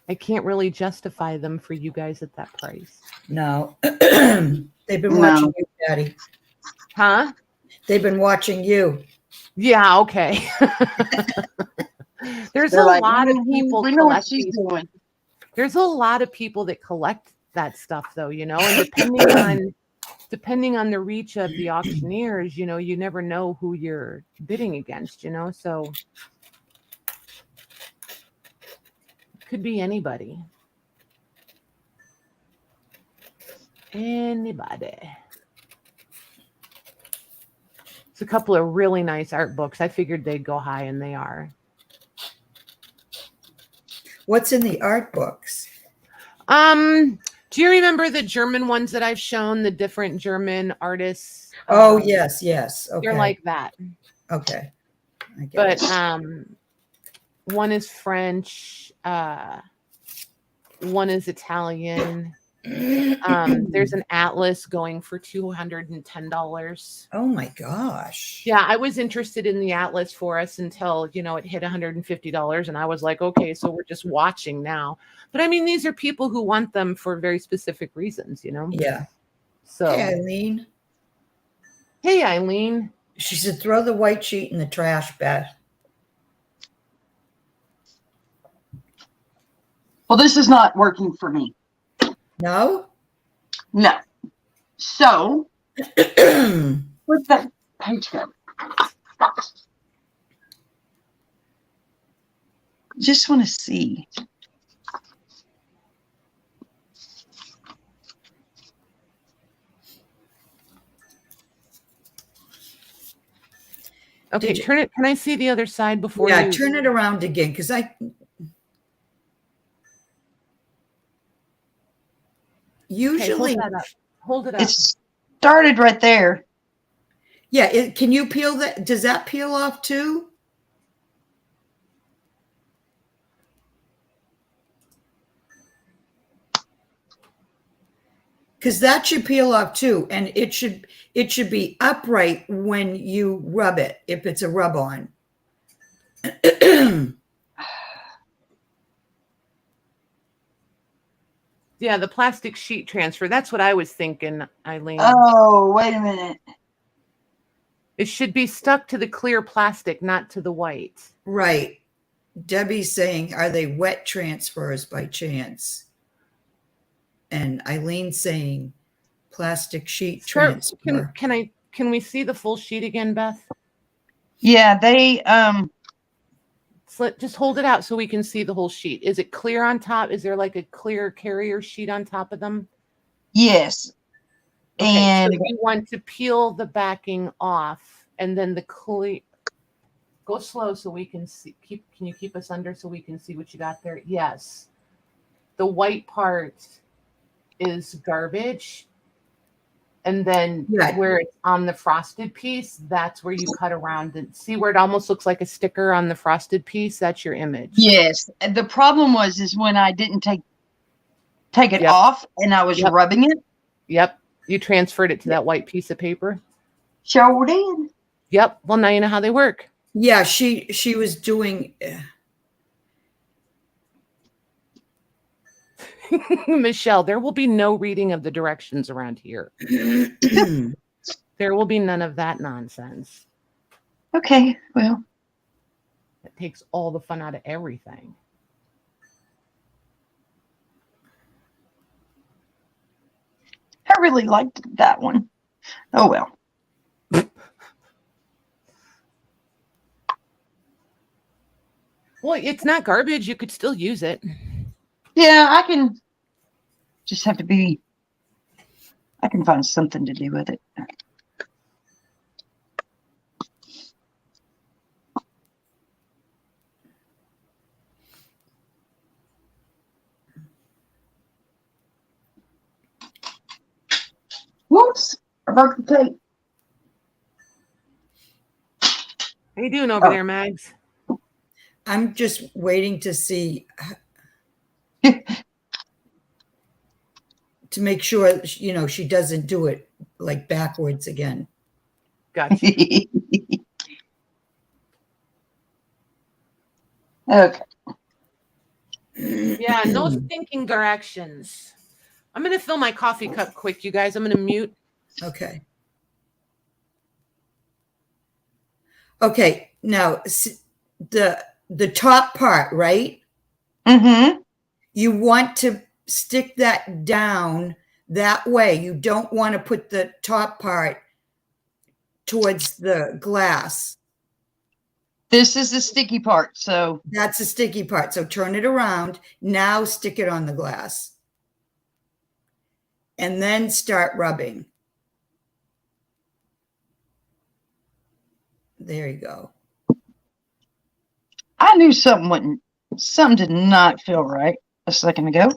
I can't really justify them for you guys at that price. No. They've been watching you, Daddy. Huh? They've been watching you. Yeah, okay. There's They're a like, lot of people we know what collect she's these. doing. There's a lot of people that collect that stuff though, and depending on the reach of the auctioneers, you never know who you're bidding against, so it could be anybody. Anybody. It's a couple of really nice art books. I figured they'd go high, and they are. What's in the art books? Do you remember the German ones that I've shown, the different German artists? Oh, yes. Okay. They're like that. Okay. I get But it. one is French, one is Italian. There's an atlas going for $210. Oh my gosh. Yeah, I was interested in the atlas for us until it hit $150, and I was like, okay, so we're just watching now. But I mean, these are people who want them for very specific reasons, Yeah. So Hey, Eileen. Hey, Eileen. She said, throw the white sheet in the trash, Beth. Well, this is not working for me. No? No. So, where's that page go? Just want to see. Okay, turn it. Can I see the other side before Yeah, you? turn it around again, because usually Hold it up. It started right there. Yeah, can you peel that? Does that peel off too? Because that should peel off too, and it should be upright when you rub it, if it's a rub on. Yeah, the plastic sheet transfer. That's what I was thinking, Eileen. Oh, wait a minute. It should be stuck to the clear plastic, not to the white. Right. Debbie's saying, are they wet transfers by chance? And Eileen's saying plastic sheet transfer. Can we see the full sheet again, Beth? Yeah, they Just hold it out so we can see the whole sheet. Is it clear on top? Is there like a clear carrier sheet on top of them? yes. Okay, And so you want to peel the backing off, and then the clear. Go slow so we can see. Can you keep us under so we can see what you got there? Yes. The white part is garbage. And then where it's on the frosted piece, that's where you cut around and see where it almost looks like a sticker on the frosted piece. That's your image. yes, the problem is when I didn't take it off and I was rubbing it. Yep. You transferred it to that white piece of paper. Sure did. Yep. Well, now you know how they work. Yeah, she was doing. Michelle, there will be no reading of the directions around here. There will be none of that nonsense. Okay, well. It takes all the fun out of everything. I really liked that one. Oh, well. Well, it's not garbage. You could still use it. Yeah, I can just have to be, I can find something to do with it. Whoops, I broke the tape. How you doing over there, Mags? I'm just waiting to see, to make sure, you know, she doesn't do it like backwards again. Gotcha. Okay. Yeah, no thinking directions. I'm going to fill my coffee cup quick, you guys. I'm going to mute. Okay. Okay, now the top part, right? Mm-hmm. You want to stick that down that way. You don't want to put the top part towards the glass. This is the sticky part, so. That's the sticky part. So turn it around. Now stick it on the glass. And then start rubbing. There you go. I knew something did not feel right a second ago.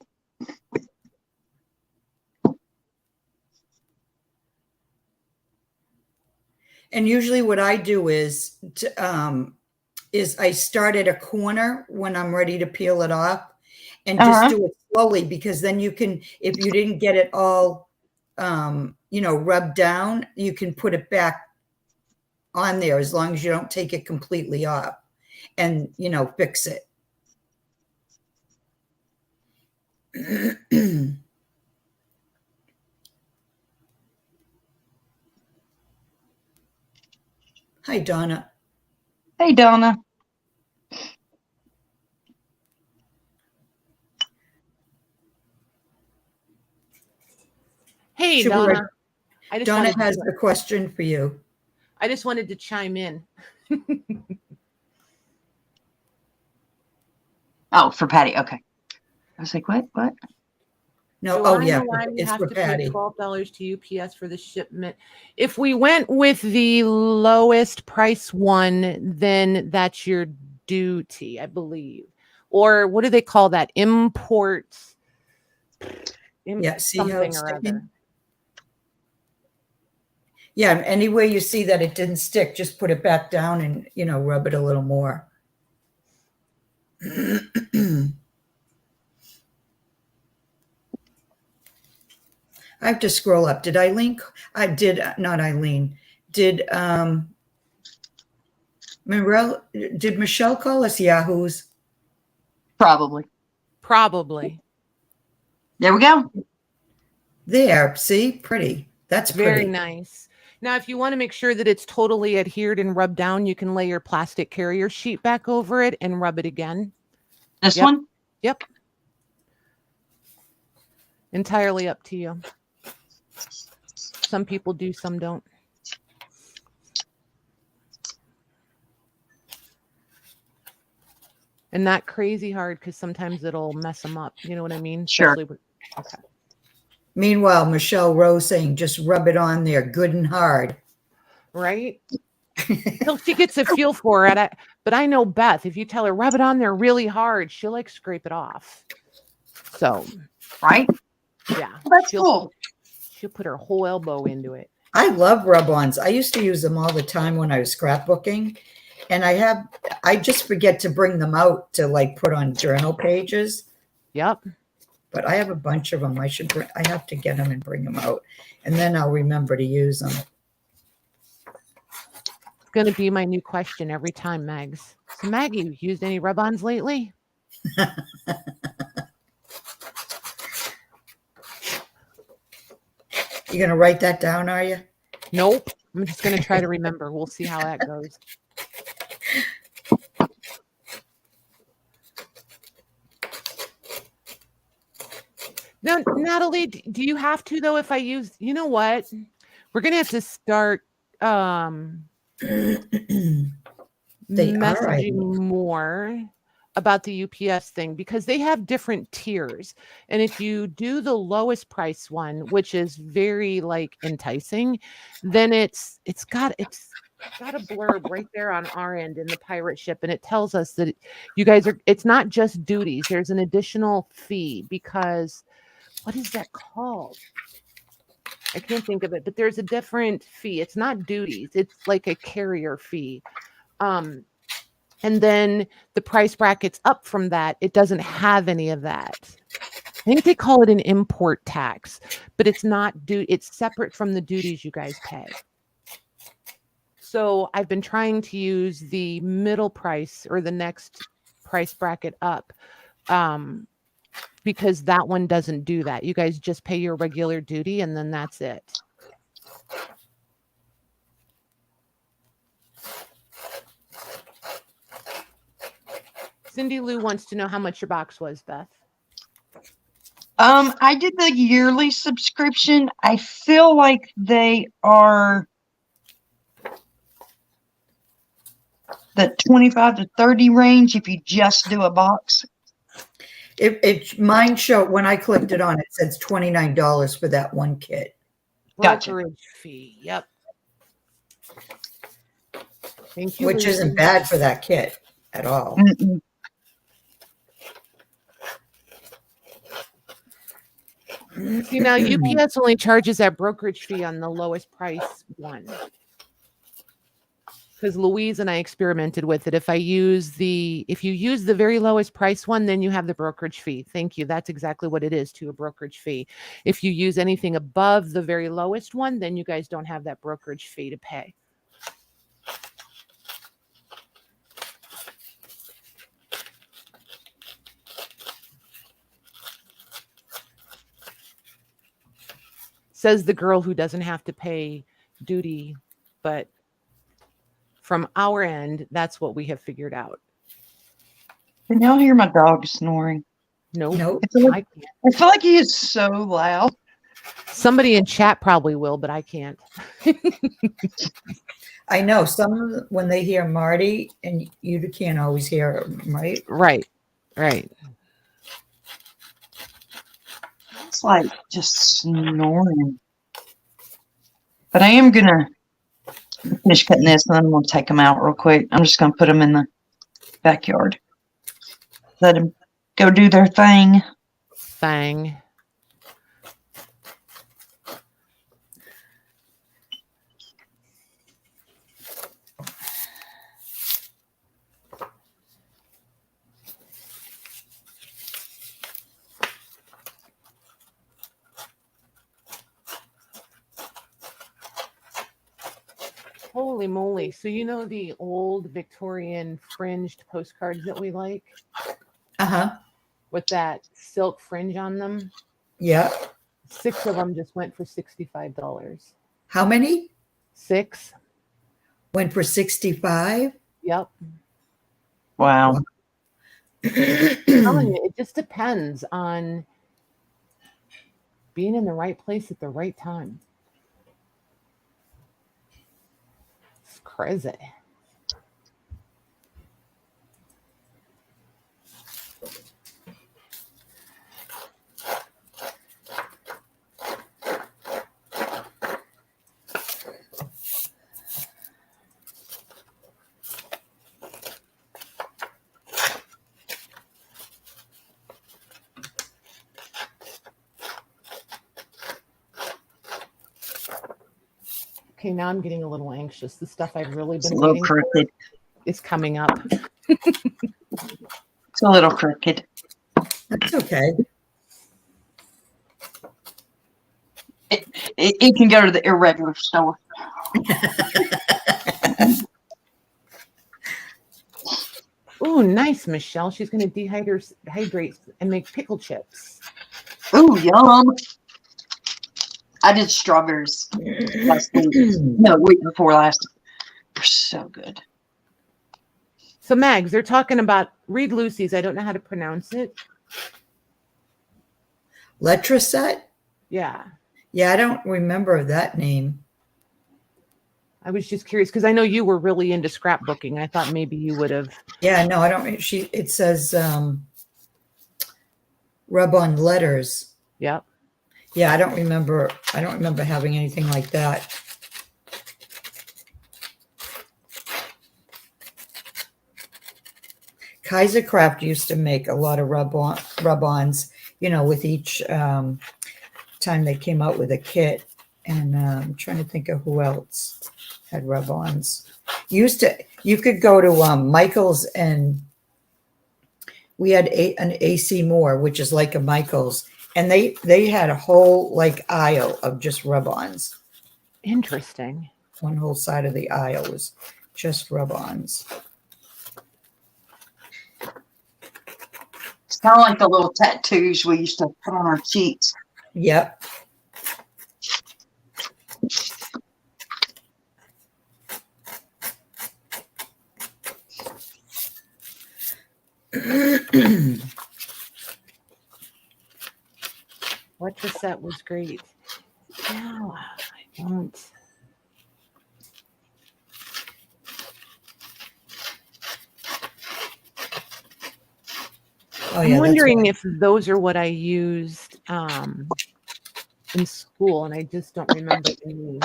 And usually what I do is I start at a corner when I'm ready to peel it off and just do it slowly, because then you can, if you didn't get it all, you know, rubbed down, you can put it back on there as long as you don't take it completely off and, you know, fix it. Hi, Donna. Hey, Donna. Hey, Donna. Donna has a question for you. I just wanted to chime in. Oh, for Patty. Okay. I was like, what? No, Do oh I yeah, know why we it's have for to Patty. pay $12 to UPS for the shipment. If we went with the lowest price one, then that's your duty, I believe. Or what do they call that? Import. Yeah, see how something it's or sticking? other. Yeah, anywhere you see that it didn't stick, just put it back down and, you know, rub it a little more. I have to scroll up. Did Eileen? I did not Eileen. Did Michelle call us Yahoos? Probably. Probably. There we go. There, see, pretty. That's Very pretty. nice. Now, if you want to make sure that it's totally adhered and rubbed down, you can lay your plastic carrier sheet back over it and rub it again. This Yep. one? Yep. Entirely up to you. Some people do, some don't. And not crazy hard because sometimes it'll mess them up. You know what I mean? Sure. Okay. Meanwhile, Michelle Rose saying, just rub it on there good and hard. Right? Till she gets a feel for it. But I know Beth, if you tell her, rub it on there really hard, she'll like scrape it off. So, right? Yeah. Well, that's cool. She'll put her whole elbow into it. I love rub-ons. I used to use them all the time when I was scrapbooking. And I just forget to bring them out to like put on journal pages. Yep. But I have a bunch of them. I have to get them and bring them out. And then I'll remember to use them. It's going to be my new question every time, Mags. So Maggie, you used any rub-ons lately? You going to write that down, are you? Nope. I'm just going to try to remember. We'll see how that goes. Now, Natalie, do you have to, though, if I use, you know what? We're going to have to start messaging more about the UPS thing because they have different tiers. And if you do the lowest price one, which is very like enticing, then it's got a blurb right there on our end in the pirate ship. And it tells us that you guys it's not just duties. There's an additional fee because what is that called? I can't think of it, but there's a different fee. It's not duties. It's like a carrier fee. And then the price brackets up from that, it doesn't have any of that. I think they call it an import tax, but it's not it's separate from the duties you guys pay. So I've been trying to use the middle price or the next price bracket up because that one doesn't do that. You guys just pay your regular duty and then that's it. Cindy Lou wants to know how much your box was, Beth. I did the yearly subscription. I feel like they are the 25 to 30 range if you just do a box. Mine showed when I clicked it on, it says $29 for that one kit. Gotcha. Brokerage fee. Yep. Thank you. Which isn't bad for that kit at all. Mm-mm. See, now UPS only charges that brokerage fee on the lowest price one. Because Louise and I experimented with it. If you use the very lowest price one, then you have the brokerage fee. Thank you. That's exactly what it is, to a brokerage fee. If you use anything above the very lowest one, then you guys don't have that brokerage fee to pay. Says the girl who doesn't have to pay duty, but from our end, that's what we have figured out. Can y'all hear my dog snoring? Nope. I feel like he is so loud. Somebody in chat probably will, but I can't. I know some when they hear Marty, and you can't always hear him, right? Right. It's like just snoring. But I am going to finish cutting this, and then I'm going to take them out real quick. I'm just going to put them in the backyard. Let them go do their thing. Holy moly. So you know the old Victorian fringed postcards that we like? Uh-huh. With that silk fringe on them? Yeah. 6 of them just went for $65. How many? 6. Went for 65. Yep. Wow. I'm telling you, it just depends on being in the right place at the right time. It's crazy. Okay, now I'm getting a little anxious. The stuff I've really It's a been little waiting for crooked. is coming up. It's a little crooked. That's okay. It can go to the irregular store. Ooh, nice, Michelle. She's going to dehydrate and make pickle chips. Ooh, yum. I did strawberries last week. No, week before last. They're so good. So, Mags, they're talking about Read Lucy's. I don't know how to pronounce it. Letraset? Yeah. Yeah, I don't remember that name. I was just curious because I know you were really into scrapbooking. I thought maybe you would have. Yeah, no, I don't. It says rub on letters. Yep. Yeah, I don't remember having anything like that. Kaisercraft used to make a lot of rub-ons, with each time they came out with a kit. And I'm trying to think of who else had rub-ons. You could go to Michael's, and we had an AC Moore, which is like a Michael's, and they had a whole aisle of just rub-ons. Interesting. One whole side of the aisle was just rub-ons. It's kind of like the little tattoos we used to put on our cheeks. Yep. Letraset was great. Yeah, I don't. Oh, yeah, I'm wondering if those are what I used in school, and I just don't remember the name.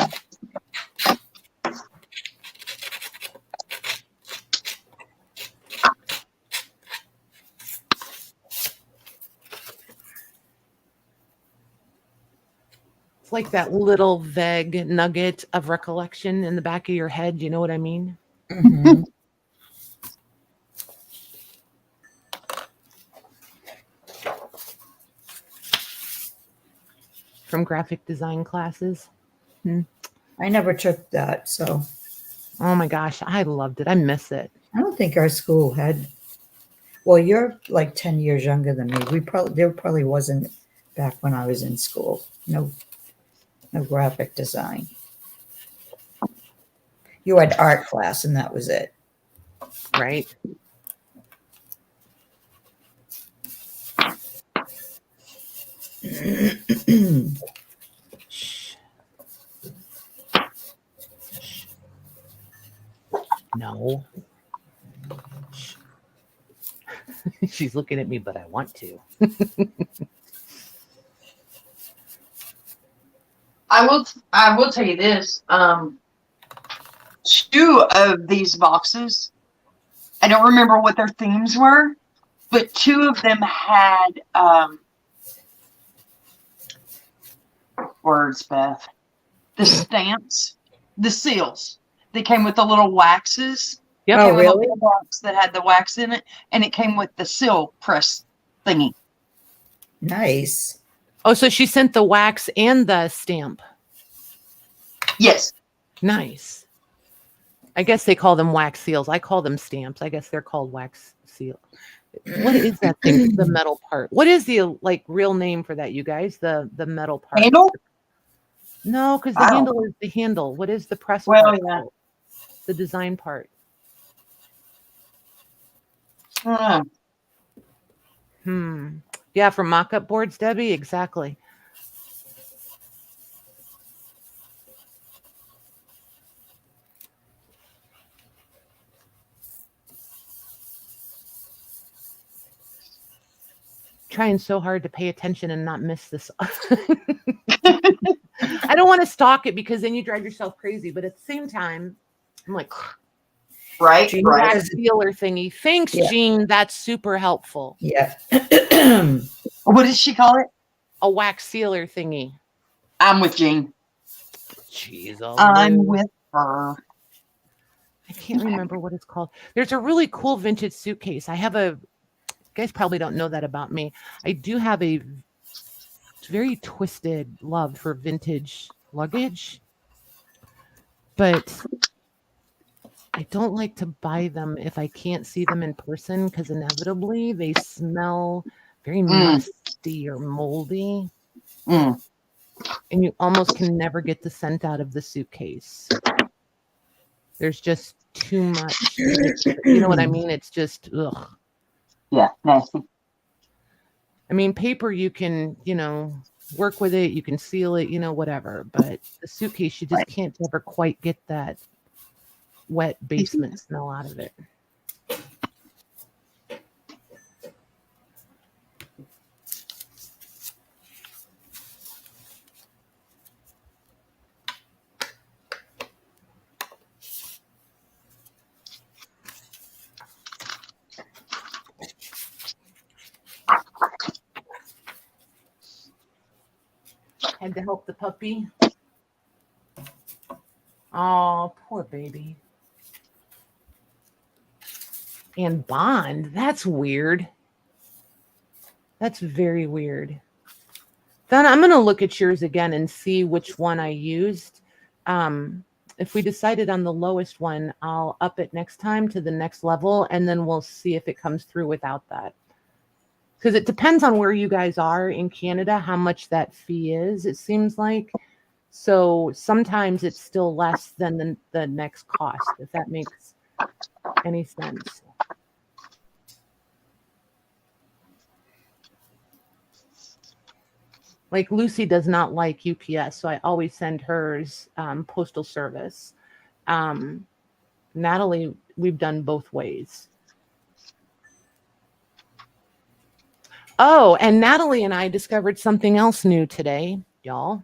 It's like that little vague nugget of recollection in the back of your head. You know what I mean? Mm-hmm. From graphic design classes. I never took that, so. Oh my gosh, I loved it. I miss it. I don't think our school had. Well, you're like 10 years younger than me. There probably wasn't back when I was in school. No graphic design. You had art class, and that was it. Right. Shh. No. Shh. She's looking at me, but I want to. I will tell you this. 2 of these boxes, I don't remember what their themes were, but 2 of them had words, Beth. The stamps, the seals. They came with the little waxes. Yep. Oh, Came with a really? little box that had the wax in it, and it came with the seal press thingy. Nice. Oh, so she sent the wax and the stamp. Yes. Nice. I guess they call them wax seals. I call them stamps. I guess they're called wax seal. What is that thing? The metal part. What is the real name for that, you guys? The metal part. Handle? No, because the Wow. handle is the handle. What is the press Well, part? yeah. called? The design part. I don't know. Yeah, for mock-up boards, Debbie, exactly. Trying so hard to pay attention and not miss this. I don't want to stalk it because then you drive yourself crazy. But at the same time, I'm like, Right, Jean right. says- sealer thingy. Thanks, Yeah. Jean. That's super helpful. Yeah. What does she call it? A wax sealer thingy. I'm with Jean. Jeez, I'm with her. I can't remember what it's called. There's a really cool vintage suitcase. I have a, you guys probably don't know that about me. I do have a very twisted love for vintage luggage, but I don't like to buy them if I can't see them in person because inevitably they smell very musty or moldy. And you almost can never get the scent out of the suitcase. There's just too much. You know what I mean? It's just, ugh. Yeah, nasty. I mean, paper, you can, work with it. You can seal it, whatever. But the suitcase, you just can't ever quite get that wet basement smell out of it. Had to help the puppy. Oh, poor baby. And Bond, that's weird. That's very weird. Then I'm going to look at yours again and see which one I used. If we decided on the lowest one, I'll up it next time to the next level, and then we'll see if it comes through without that. Because it depends on where you guys are in Canada, how much that fee is, it seems like. So sometimes it's still less than the next cost, if that makes any sense. Like Lucy does not like UPS, so I always send hers postal service. Natalie, we've done both ways. Oh, and Natalie and I discovered something else new today, y'all.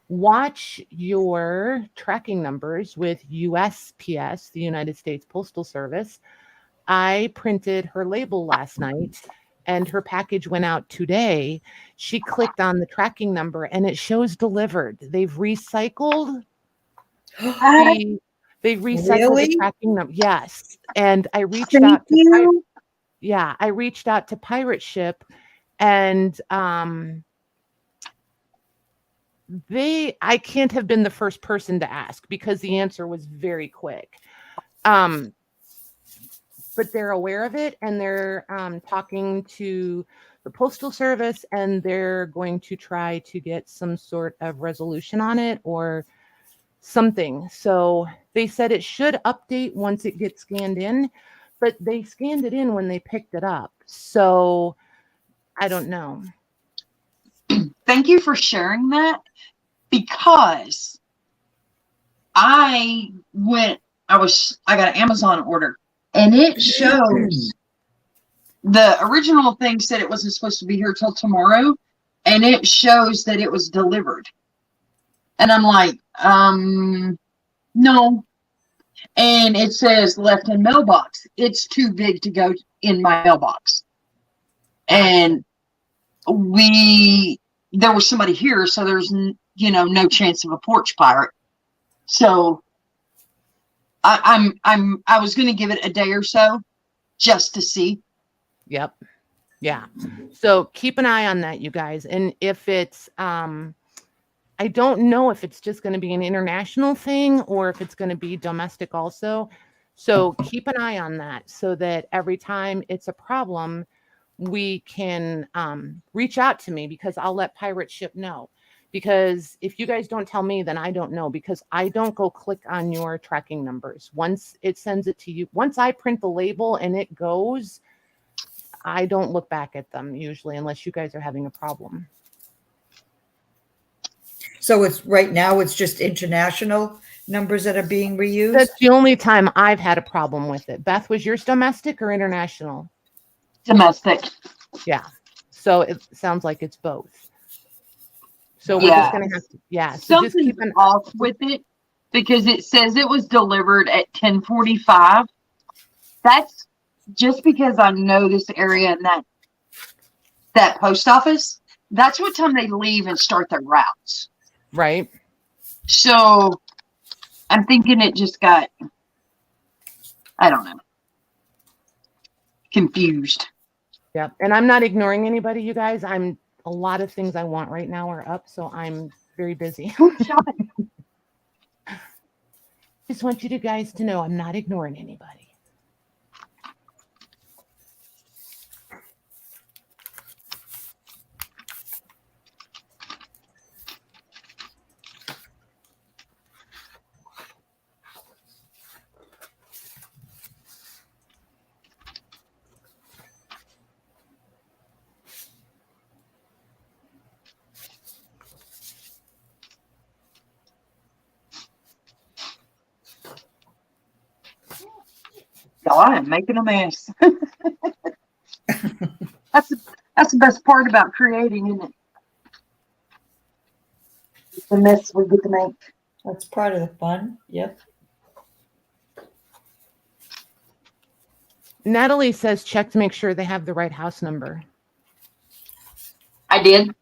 Watch your tracking numbers with USPS, the United States Postal Service. I printed her label last night and her package went out today. She clicked on the tracking number and it shows delivered. They've recycled the Really? tracking number. Yes. And I reached Thank out to you. I reached out to Pirate Ship and I can't have been the first person to ask because the answer was very quick. But they're aware of it and they're talking to the Postal Service and they're going to try to get some sort of resolution on it or something. So they said it should update once it gets scanned in, but they scanned it in when they picked it up. So I don't know. Thank you for sharing that because I got an Amazon order and it shows the original thing said it wasn't supposed to be here till tomorrow and it shows that it was delivered. And I'm like, no. And it says left in mailbox. It's too big to go in my mailbox. And there was somebody here, so there's no chance of a porch pirate. So I was going to give it a day or so just to see. Yep. Yeah. So keep an eye on that, you guys. And if it's, I don't know if it's just going to be an international thing or if it's going to be domestic also. So keep an eye on that so that every time it's a problem, we can reach out to me because I'll let Pirate Ship know. because if you guys don't tell me, then I don't know, because I don't go click on your tracking numbers. Once it sends it to you, once I print the label and it goes, I don't look back at them usually unless you guys are having a problem. So it's right now it's just international numbers that are being reused? That's the only time I've had a problem with it. Beth, was yours domestic or international? Domestic. Yeah. So it sounds like it's both. So we're just going to have to, so just Something's keep an off with it because it says it was delivered at 10:45. That's just because I know this area and that post office. That's what time they leave and start their routes. right. So I'm thinking it just got, I don't know, confused. Yep. And I'm not ignoring anybody, you guys. A lot of things I want right now are up, so I'm very busy. Just want you guys to know I'm not ignoring anybody. God, I'm making a mess. That's the best part about creating, isn't it? It's the mess we get to make. That's part of the fun. Yep. Natalie says check to make sure they have the right house number. I did.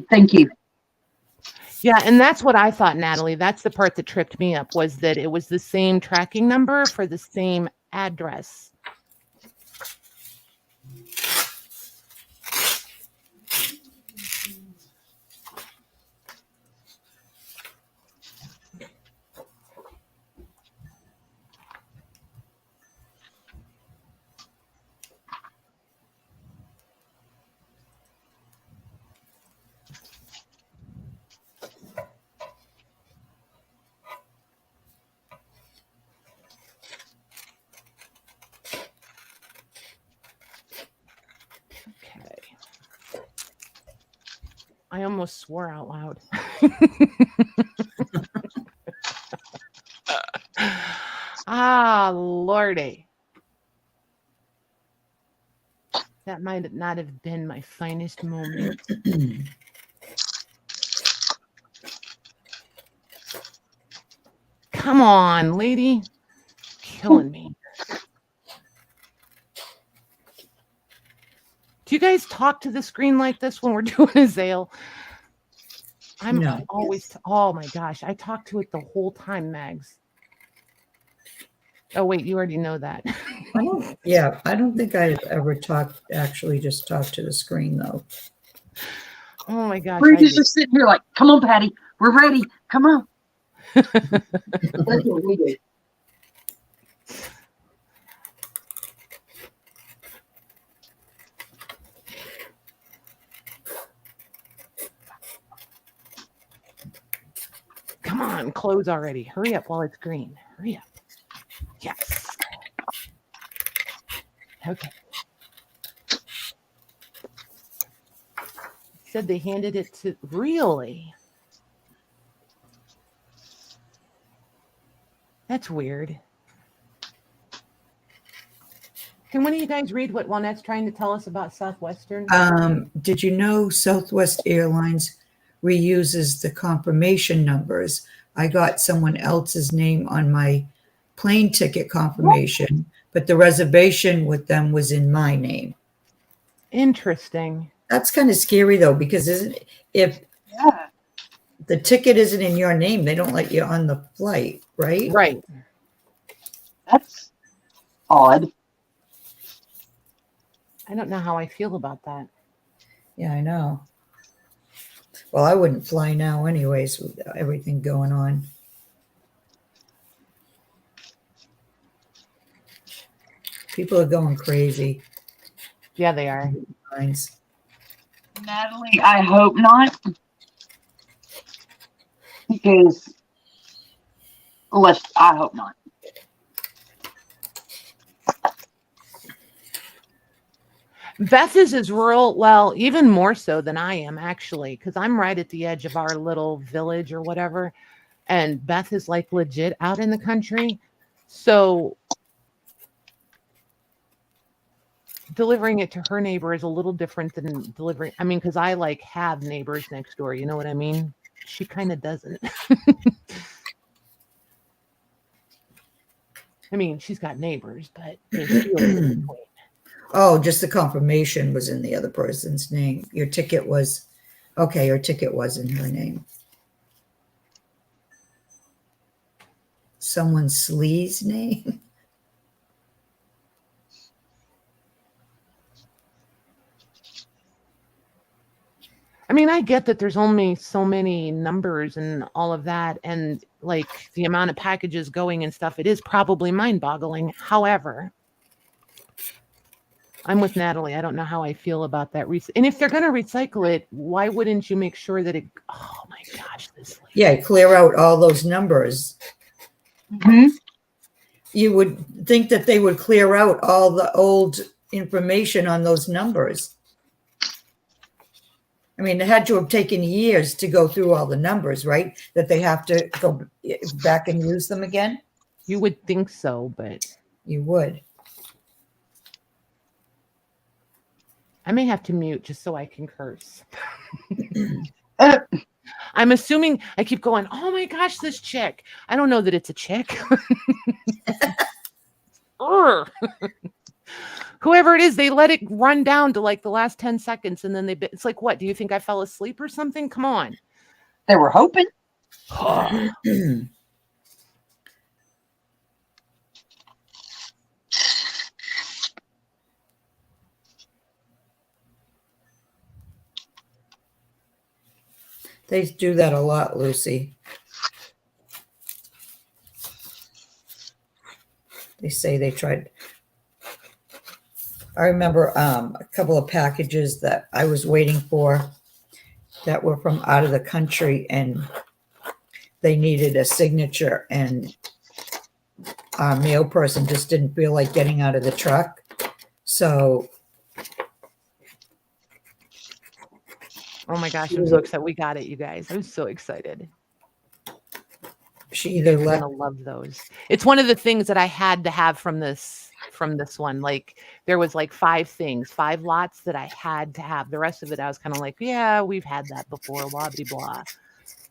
Thank you. Yeah, and that's what I thought, Natalie. That's the part that tripped me up, was that it was the same tracking number for the same address. I almost swore out loud. Ah, Lordy. That might not have been my finest moment. Come on, lady. Killing me. Do you guys talk to the screen like this when we're doing a sale? I'm No. always, oh my gosh, I talk to it the whole time, Mags. Oh, wait, you already know that. I don't think I've ever actually just talked to the screen though. Oh my gosh. We're just sitting here like, come on, Patty, we're ready. Come on. That's what we do. Come on, close already. Hurry up while it's green. Hurry up. Yes. Okay. Said they handed it to, really? That's weird. Can one of you guys read what Juanette's trying to tell us about Southwestern? Did you know Southwest Airlines reuses the confirmation numbers? I got someone else's name on my plane ticket confirmation, but the reservation with them was in my name. Interesting. That's kind of scary though, because if the ticket isn't in your name, they don't let you on the flight, right? Right. That's odd. I don't know how I feel about that. Yeah, I know. Well, I wouldn't fly now anyways with everything going on. People are going crazy. Yeah, they are. Minds. Natalie, I hope not. Because I hope not. Beth is rural, well, even more so than I am, actually, because I'm right at the edge of our little village or whatever. And Beth is like legit out in the country. So delivering it to her neighbor is a little different than delivering. I mean, because I like have neighbors next door. You know what I mean? She kind of doesn't. I mean, she's got neighbors, but there's fields in between. Oh, just the confirmation was in the other person's name. Your ticket was, okay, your ticket was in her name. Someone Slee's name? I mean, I get that there's only so many numbers and all of that, and like the amount of packages going and stuff, it is probably mind-boggling. However, I'm with Natalie. I don't know how I feel about that. And if they're going to recycle it, why wouldn't you make sure that it, oh my gosh, this lady. Yeah, clear out all those numbers. Mm-hmm. You would think that they would clear out all the old information on those numbers. I mean, it had to have taken years to go through all the numbers, right? That they have to go back and use them again? You would think so, but You would. I may have to mute just so I can curse. I'm assuming I keep going, oh my gosh, this chick. I don't know that it's a chick. Whoever it is, they let it run down to like the last 10 seconds. And then it's like, what? Do you think I fell asleep or something? Come on. They were hoping. They do that a lot, Lucy. They say they tried. I remember a couple of packages that I was waiting for that were from out of the country, and they needed a signature, and our mail person just didn't feel like getting out of the truck. So oh my gosh, I'm so excited. We got it, you guys. I'm so excited. she either I'm left. gonna love those. It's one of the things that I had to have from this one. Like there was like 5 lots that I had to have. The rest of it I was kind of like, yeah, we've had that before, blah blah blah.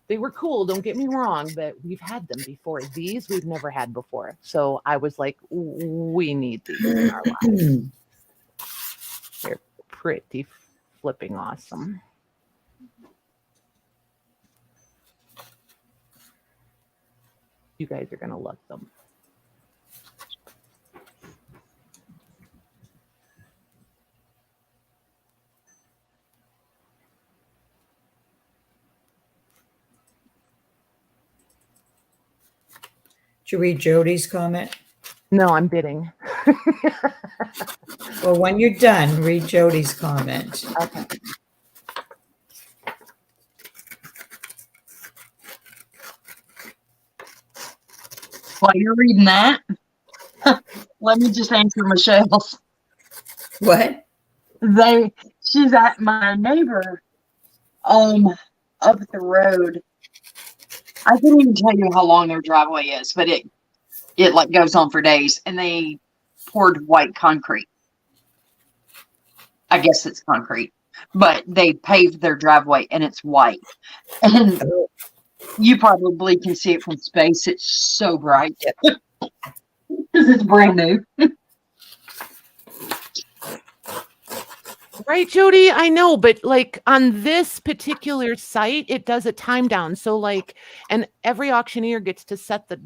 They were cool, don't get me wrong, but we've had them before. These we've never had before. So I was like, we need these in our lives. They're pretty flipping awesome. You guys are gonna love them. Did you read Jody's comment? No, I'm bidding. Well, when you're done, read Jody's comment. Okay. While you're reading that, let me just answer Michelle's. What? She's at my neighbor up the road. I can't even tell you how long their driveway is, but it like goes on for days, and they poured white concrete. I guess it's concrete, but they paved their driveway and it's white. And you probably can see it from space. It's so bright because it's brand new. Right, Jody? I know, but like on this particular site, it does a time down. So like, and every auctioneer gets to set the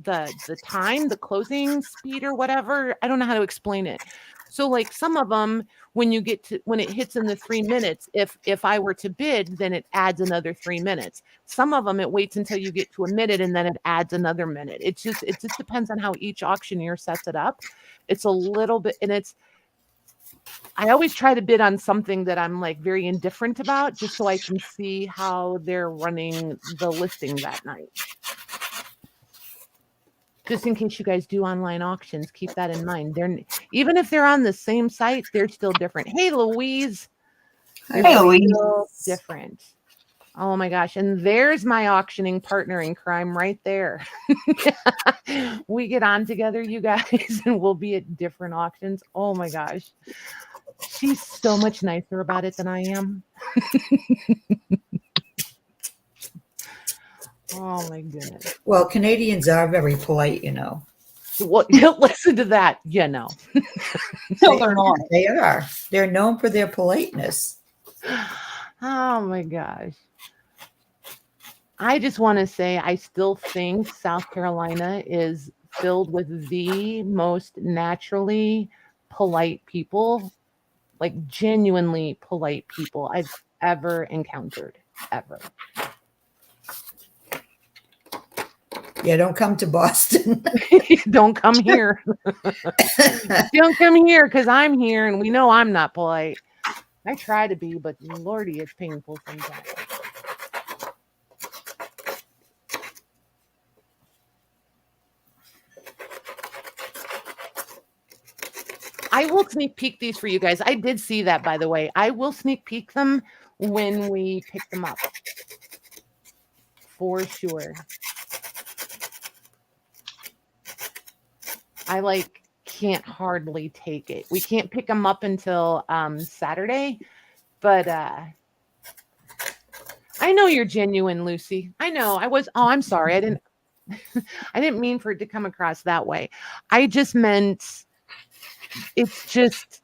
time, the closing speed or whatever. I don't know how to explain it. So like some of them, when it hits in the 3 minutes, if I were to bid, then it adds another 3 minutes. Some of them, it waits until you get to a minute and then it adds another minute. It just depends on how each auctioneer sets it up. It's a little bit, and I always try to bid on something that I'm like very indifferent about, just so I can see how they're running the listing that night. Just in case you guys do online auctions, keep that in mind. Even if they're on the same site, they're still different. Hey, Louise. They're still different. Oh my gosh. And there's my auctioning partner in crime right there. We get on together, you guys, and we'll be at different auctions. Oh my gosh. She's so much nicer about it than I am. Oh my goodness. Well, Canadians are very polite, you know. Well, listen to that, you know. No, they're not. They are. They're known for their politeness. Oh my gosh. I just want to say I still think South Carolina is filled with the most naturally polite people, like genuinely polite people I've ever encountered, ever. Yeah, don't come to Boston. Don't come here. Don't come here because I'm here and we know I'm not polite. I try to be, but Lordy, it's painful sometimes. I will sneak peek these for you guys. I did see that, by the way. I will sneak peek them when we pick them up. For sure. I can't hardly take it. We can't pick them up until Saturday, but I know you're genuine, Lucy. I know. I'm sorry. I didn't mean for it to come across that way. I just meant it's just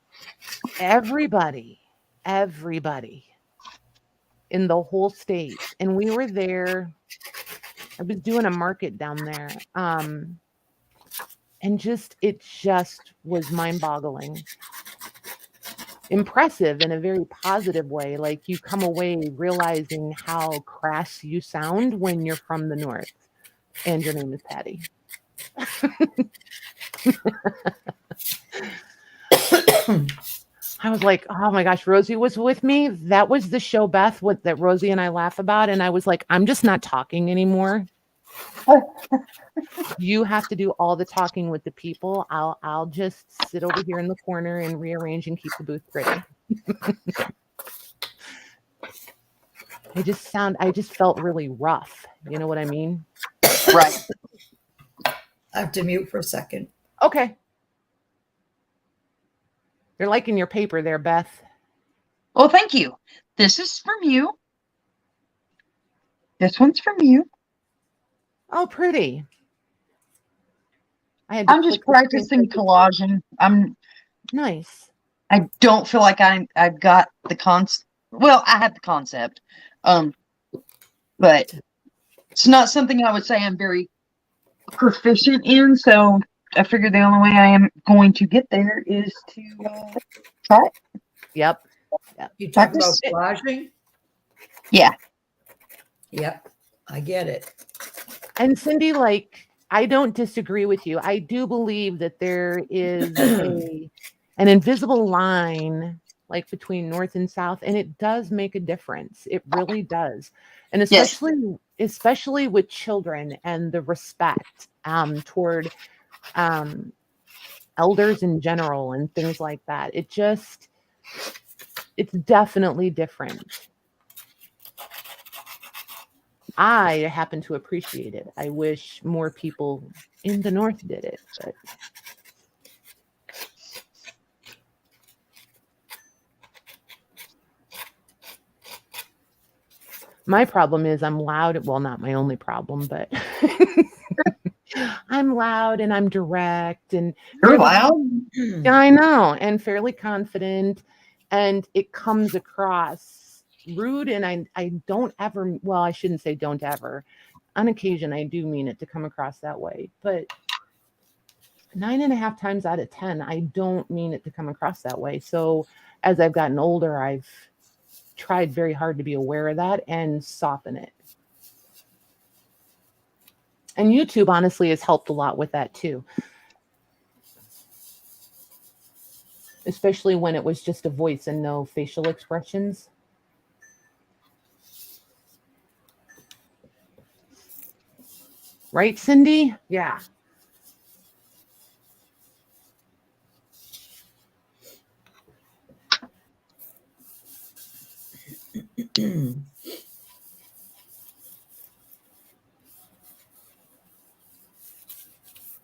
everybody in the whole state. And we were there. I was doing a market down there. And it just was mind-boggling. Impressive in a very positive way. Like you come away realizing how crass you sound when you're from the north and your name is Patty. I was like, oh my gosh, Rosie was with me. That was the show, Beth, that Rosie and I laugh about. And I was like, I'm just not talking anymore. You have to do all the talking with the people. I'll just sit over here in the corner and rearrange and keep the booth pretty. I just felt really rough. You know what I mean? Right. I have to mute for a second. Okay. You're liking your paper there, Beth. Well, thank you. This is from you. This one's from you. Oh, pretty. I'm just practicing collaging. Nice. I don't feel like I've got the concept. Well, I have the concept, but it's not something I would say I'm very proficient in. So I figured the only way I am going to get there is to try it. Yep. You talk about collaging? Yeah. Yep. I get it. And Cindy, I don't disagree with you. I do believe that there is an invisible line between north and south, and it does make a difference. It really does. And especially with children and the respect toward elders in general and things like that. It's definitely different. I happen to appreciate it. I wish more people in the north did it, but my problem is I'm loud. Well, not my only problem, but I'm loud and I'm direct and you're loud. I know, and fairly confident, and it comes across rude. And I don't ever, well, I shouldn't say don't ever. On occasion, I do mean it to come across that way, but 9.5 times out of 10, I don't mean it to come across that way. So as I've gotten older, I've tried very hard to be aware of that and soften it. And YouTube honestly has helped a lot with that too. especially when it was just a voice and no facial expressions. Right, Cindy? Yeah.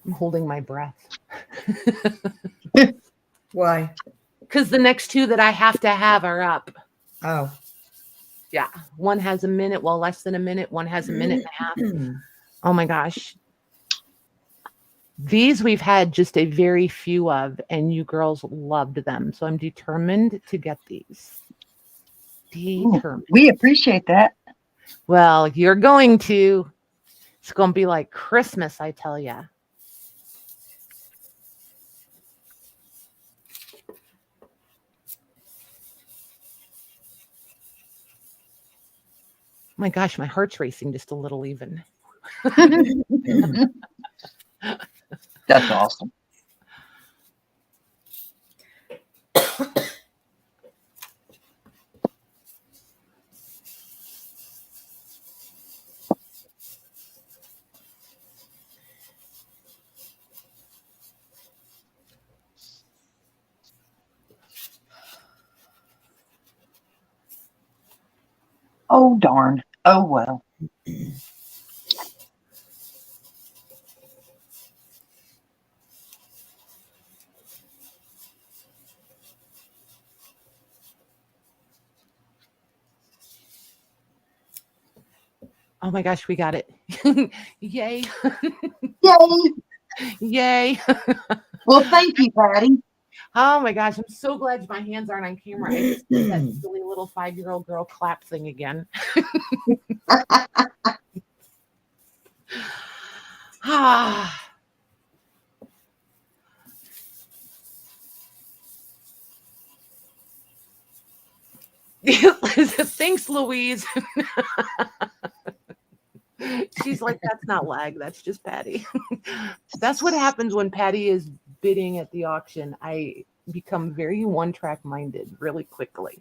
I'm holding my breath. Why? Because the next two that I have to have are up. Oh. Yeah. One has a minute, well, less than a minute. One has a minute and a half. Oh my gosh. These we've had just a very few of, and you girls loved them. So I'm determined to get these. Determined. We appreciate that. Well, you're going to. It's going to be like Christmas, I tell ya. My gosh, my heart's racing just a little even. That's awesome. Oh, darn. Oh, well. Oh my gosh, we got it. Yay. Yay. Yay. Well, thank you, Patty. Oh my gosh, I'm so glad my hands aren't on camera. I just did that silly little 5-year-old girl clap thing again. Ah. Thanks, Louise. She's like, that's not lag. That's just Patty. That's what happens when Patty is bidding at the auction. I become very one-track minded really quickly.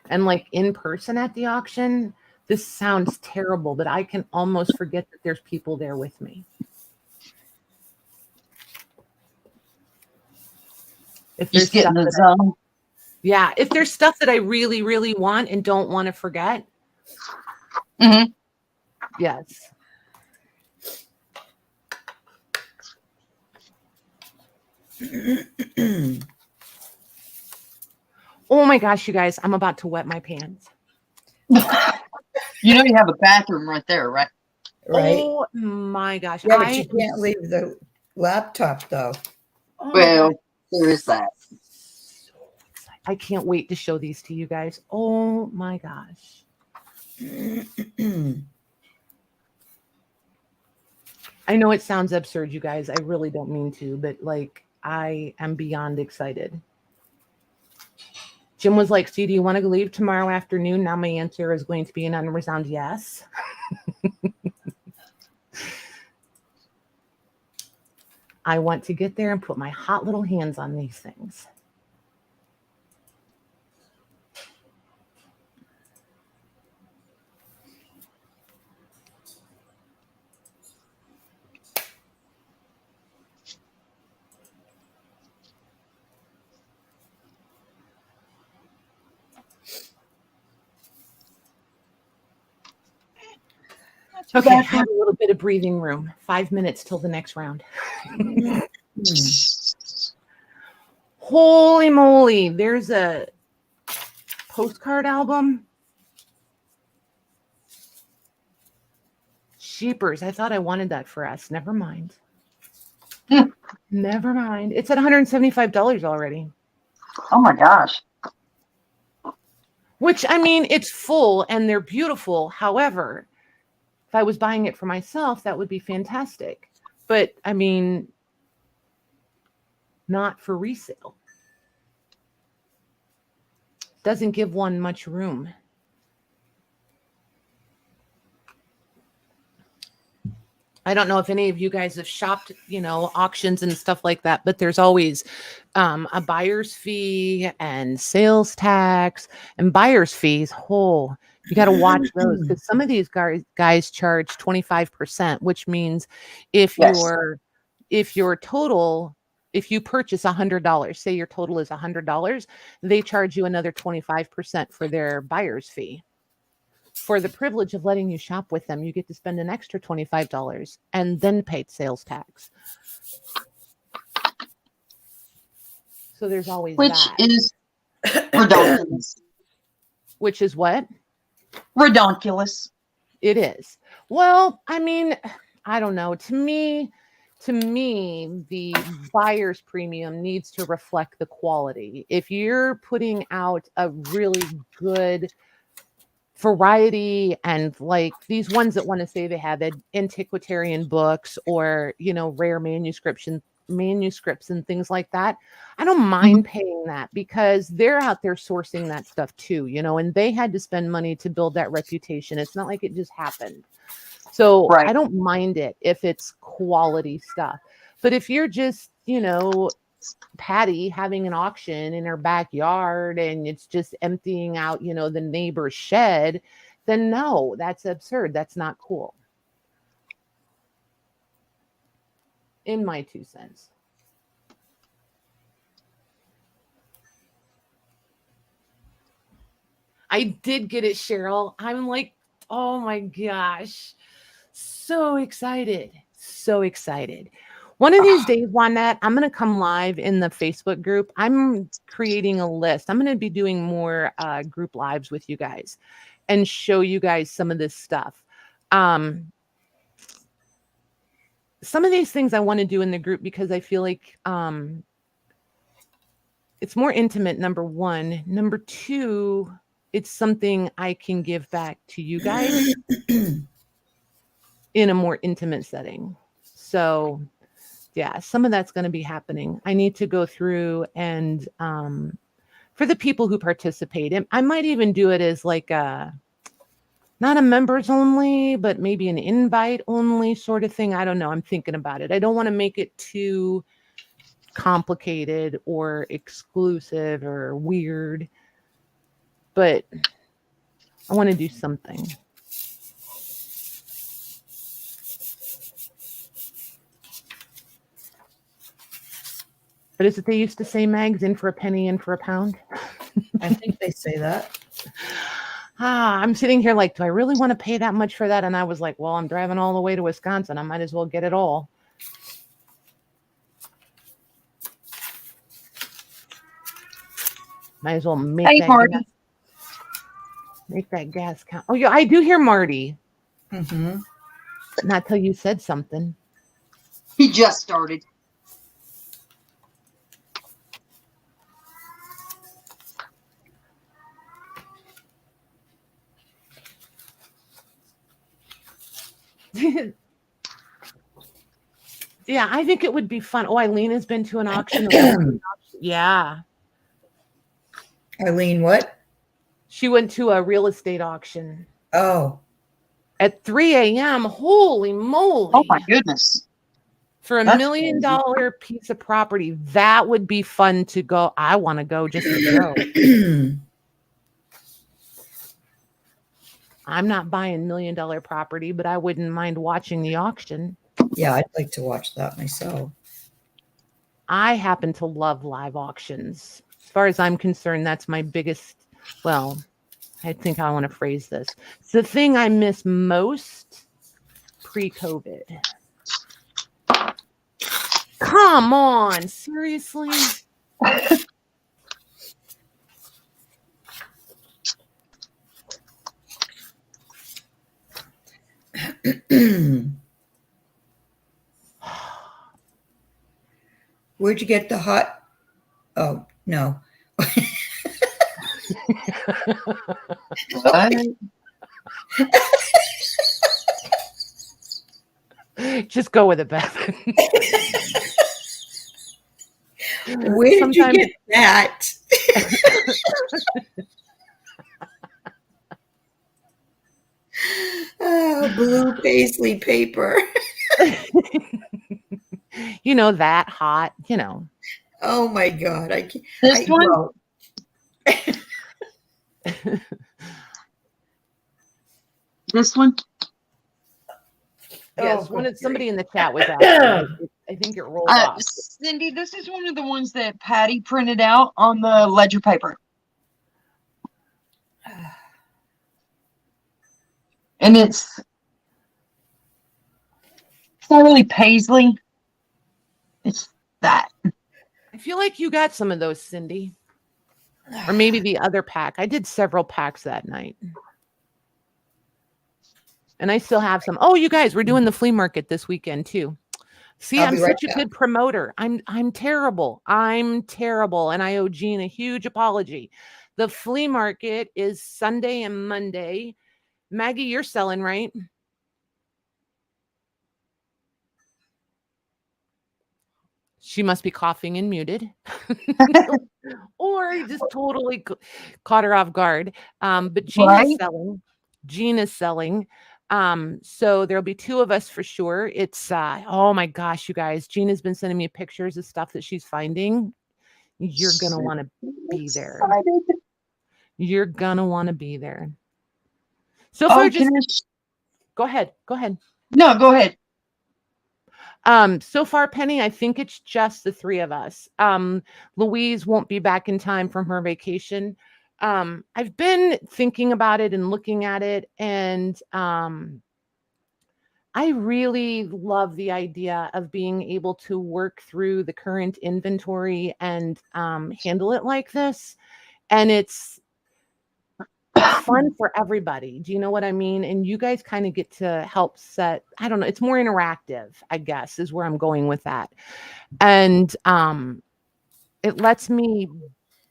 And like in person at the auction, this sounds terrible, but I can almost forget that there's people there with me. If there's Just get in the zone. Yeah, if there's stuff that I really, really want and don't want to forget. Mm-hmm. Yes. Oh my gosh, you guys, I'm about to wet my pants. You know you have a bathroom right there, right? Right. Oh my gosh. Yeah, but you can't leave the laptop though. Oh Well, there is that. I can't wait to show these to you guys. Oh my gosh. I know it sounds absurd, you guys. I really don't mean to, but like I am beyond excited. Jim was like, "See, do you want to leave tomorrow afternoon?" Now my answer is going to be an unresound yes. I want to get there and put my hot little hands on these things. Okay, have a little bit of breathing room. 5 minutes till the next round. Holy moly, there's a postcard album. Sheepers, I thought I wanted that for us. Never mind. Never mind. It's at $175 already. Oh my gosh. Which, I mean, it's full and they're beautiful. However, if I was buying it for myself, that would be fantastic. But, I mean, not for resale. Doesn't give one much room. I don't know if any of you guys have shopped, auctions and stuff like that, but there's always a buyer's fee and sales tax and buyer's fees. You got to watch those because some of these guys charge 25%, which means if Yes. if you purchase $100, say your total is $100, they charge you another 25% for their buyer's fee. For the privilege of letting you shop with them, you get to spend an extra $25 and then pay sales tax. So there's always Which that. is redonkulous. Which is what? Redonkulous. It is. Well, I mean, I don't know. To me, the buyer's premium needs to reflect the quality. If you're putting out a really good variety and like these ones that want to say they have antiquarian books or rare manuscripts and things like that, I don't mind paying that because they're out there sourcing that stuff too, and they had to spend money to build that reputation. It's not like it just happened. So Right. I don't mind it if it's quality stuff. But if you're just Patty having an auction in her backyard and it's just emptying out, the neighbor's shed, then no, that's absurd. That's not cool. In my 2 cents. I did get it, Cheryl. I'm like, oh my gosh. So excited. So excited. One of these days, Juanette, I'm going to come live in the Facebook group. I'm creating a list. I'm going to be doing more group lives with you guys and show you guys some of this stuff. Some of these things I want to do in the group because I feel like it's more intimate, number one. Number two, it's something I can give back to you guys in a more intimate setting. So yeah, some of that's going to be happening. I need to go through and for the people who participate, and I might even do it as like not a members only, but maybe an invite only sort of thing. I don't know. I'm thinking about it. I don't want to make it too complicated or exclusive or weird, but I want to do something. But is it they used to say, Mags, in for a penny, in for a pound? I think they say that. I'm sitting here like, do I really want to pay that much for that? And I was like, well, I'm driving all the way to Wisconsin. I might as well get it all. Might as well make that gas count. Oh, yeah, I do hear Marty. Mm-hmm. But not till you said something. He just started. Yeah, I think it would be fun. Oh, Eileen has been to an auction. Yeah. Eileen, what? She went to a real estate auction. Oh. At 3 a.m. Holy moly. Oh my goodness. For $1 million piece of property. That would be fun to go. I want to go just to go. I'm not buying $1 million property, but I wouldn't mind watching the auction. Yeah, I'd like to watch that myself. I happen to love live auctions. As far as I'm concerned, that's my biggest, well, I think I want to phrase this. It's the thing I miss most pre-COVID. Come on, seriously? Where'd you get the hot? Oh, no. Just go with it, Beth. Where did you get that? Oh, blue paisley paper. You know, that hot, you know. Oh my God. I can't. This one? Well, This one? Yes, oh, good somebody grief. in the chat was asking. I think it rolled off. Cindy, this is one of the ones that Patty printed out on the ledger paper. And it's not really paisley. It's that. I feel like you got some of those, Cindy. Or maybe the other pack. I did several packs that night. And I still have some. Oh, you guys, we're doing the flea market this weekend too. See, I'll I'm be right such a back. good promoter. I'm terrible. I'm terrible. And I owe Jean a huge apology. The flea market is Sunday and Monday. Maggie, you're selling, right? She must be coughing and muted. Or he just totally caught her off guard. But Jean is selling. Jean is selling. So there'll be two of us for sure. It's oh my gosh, you guys. Jean has been sending me pictures of stuff that she's finding. You're gonna want to be there. You're gonna want to be there. So far, just go ahead. Go ahead. No, go ahead. So far, Penny, I think it's just the three of us. Louise won't be back in time from her vacation. I've been thinking about it and looking at it, and I really love the idea of being able to work through the current inventory and handle it like this. And it's fun for everybody. Do you know what I mean? And you guys kind of get to help set, I don't know, it's more interactive, I guess, is where I'm going with that. And it lets me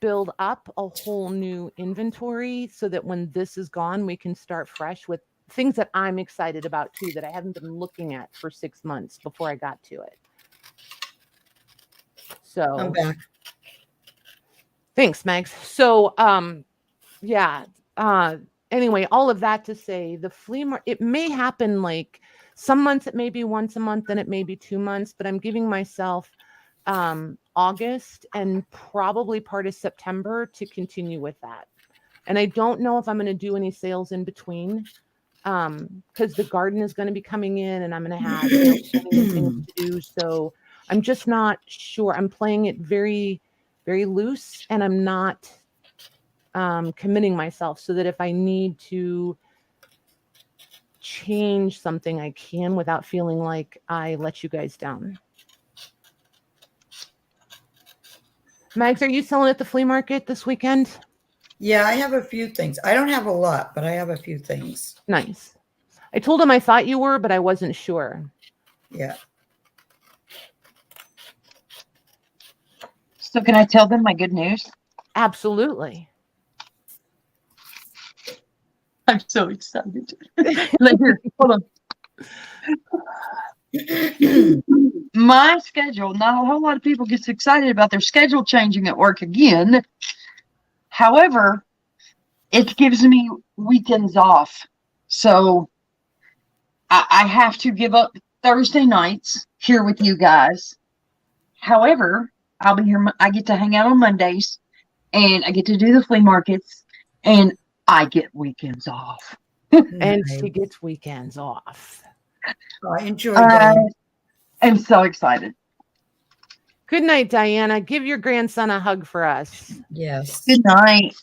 build up a whole new inventory so that when this is gone, we can start fresh with things that I'm excited about too, that I haven't been looking at for 6 months before I got to it. So I'm back. Thanks, Mags. So yeah. Anyway, all of that to say, the flea market, it may happen like some months it may be once a month, then it may be 2 months, but I'm giving myself August and probably part of September to continue with that. And I don't know if I'm going to do any sales in between because the garden is going to be coming in and I'm going to have things to do. So I'm just not sure. I'm playing it very, very loose, and I'm not committing myself so that if I need to change something, I can without feeling like I let you guys down. Mags, are you selling at the flea market this weekend? Yeah, I have a few things. I don't have a lot, but I have a few things. Nice. I told him I thought you were, but I wasn't sure. Yeah. So can I tell them my good news? Mm-hmm. Absolutely. I'm so excited. Like, here, hold on. My schedule, not a whole lot of people get excited about their schedule changing at work again. However, it gives me weekends off. So I have to give up Thursday nights here with you guys. However, I'll be here. I get to hang out on Mondays and I get to do the flea markets and I get weekends off. And she gets weekends off. I enjoy that. I'm so excited. Good night, Diana. Give your grandson a hug for us. Yes. Good night.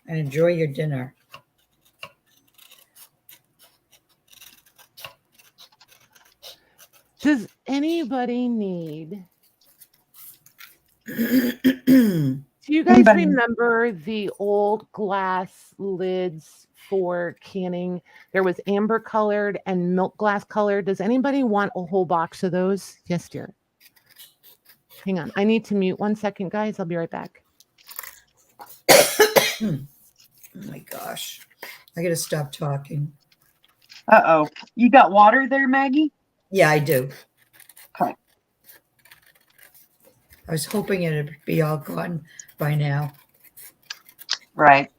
And enjoy your dinner. Does anybody need... Do you guys remember the old glass lids for canning? There was amber colored and milk glass colored. Does anybody want a whole box of those? Yes, dear. Hang on. I need to mute 1 second, guys. I'll be right back. Oh my gosh. I got to stop talking. Uh-oh. You got water there, Maggie? Yeah, I do. Okay. I was hoping it'd be all gone by now. Right.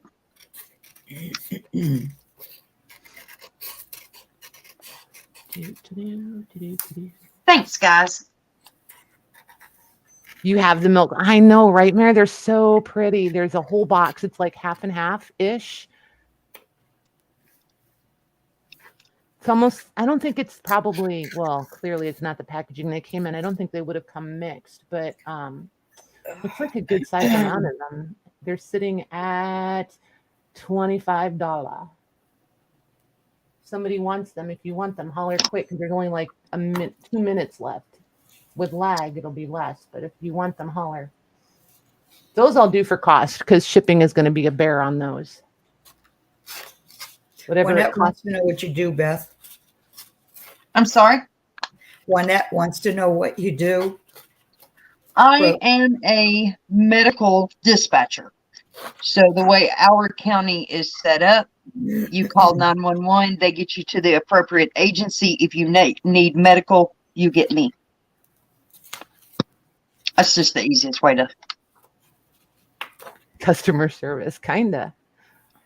Thanks, guys. You have the milk. I know, right, Mary? They're so pretty. There's a whole box. It's like half and half-ish. It's almost, I don't think it's probably, well, clearly it's not the packaging they came in. I don't think they would have come mixed, but looks like a good size amount of them. They're sitting at $25. Somebody wants them. If you want them, holler quick because there's only like 2 minutes left. With lag, it'll be less, but if you want them, holler. Those I'll do for cost because shipping is going to be a bear on those. Whatever it Juanette wants costs. to know what you do, Beth. I'm sorry. Juanette wants to know what you do. I am a medical dispatcher. So the way our county is set up, you call 911, they get you to the appropriate agency. If you need medical, you get me. That's just the easiest way to. Customer service, kind of.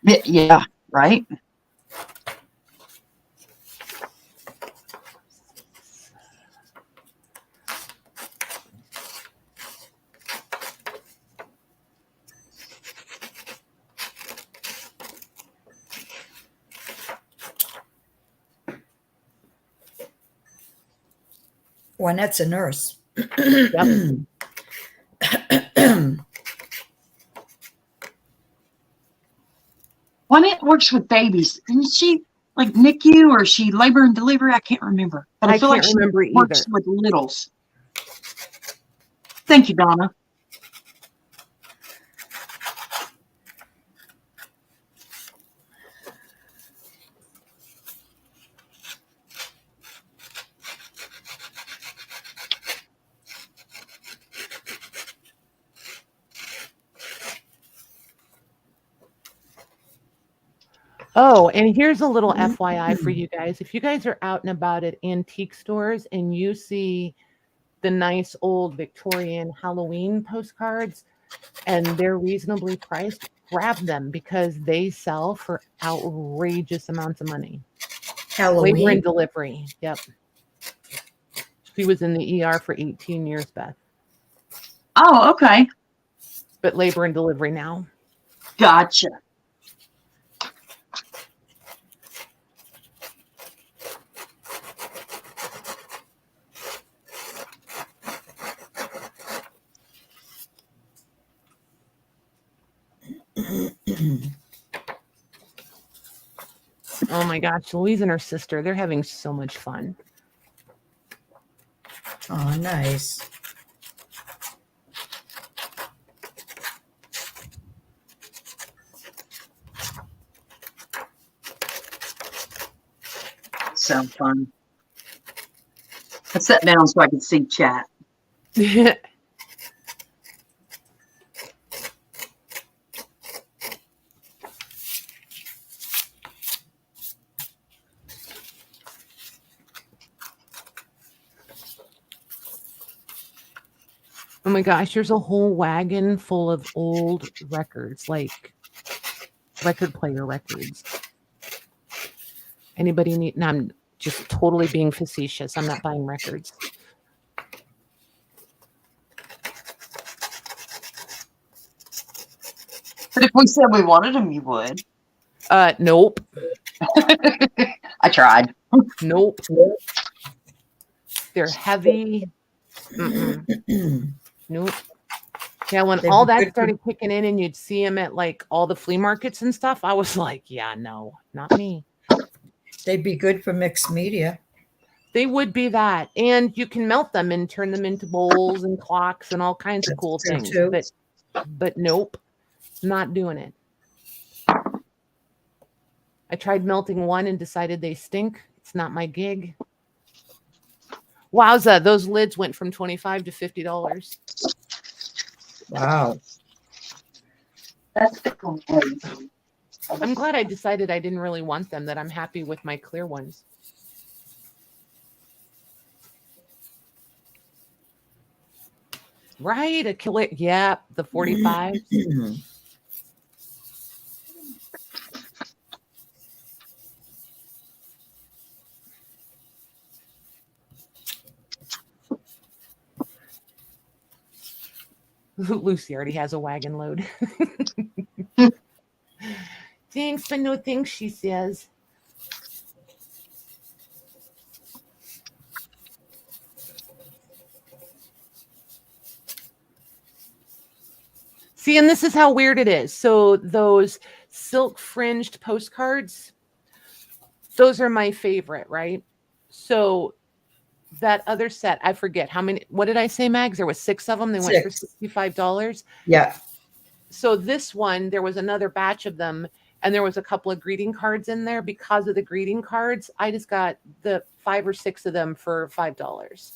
Yeah, right? Juanette's a nurse. Yep. Juanette works with babies. Isn't she like NICU or is she labor and delivery? I can't remember. But I feel like she works with littles. Thank you, Donna. Oh, and here's a little FYI for you guys. If you guys are out and about at antique stores and you see the nice old Victorian Halloween postcards and they're reasonably priced, grab them because they sell for outrageous amounts of money. Halloween. Labor and delivery. Yep. She was in the ER for 18 years, Beth. Oh, okay. But labor and delivery now. Gotcha. Oh my gosh, Louise and her sister, they're having so much fun. Oh, nice. Sounds fun. I sat down so I could see chat. Oh my gosh, there's a whole wagon full of old records, like record player records. Anybody need? No, I'm just totally being facetious. I'm not buying records. But if we said we wanted them, you would. Nope. I tried. Nope. They're heavy. Mm-mm. Nope. Yeah, when all that started kicking in and you'd see them at like all the flea markets and stuff, I was like, yeah, no, not me. They'd be good for mixed media. They would be that. And you can melt them and turn them into bowls and clocks and all kinds of cool things. Too. But nope, not doing it. I tried melting one and decided they stink. It's not my gig. Wowza, those lids went from $25 to $50. Wow. That's the I'm glad I decided I didn't really want them, that I'm happy with my clear ones. Right? A killer. Yeah, the 45. Lucy already has a wagon load. Thanks, but no thanks, she says. See, and this is how weird it is. So those silk fringed postcards, those are my favorite, right? So that other set, I forget how many, what did I say, Mags? There was 6 of them. They went for $65. Yeah. So this one, there was another batch of them, and there was a couple of greeting cards in there. Because of the greeting cards, I just got the 5 or 6 of them for $5.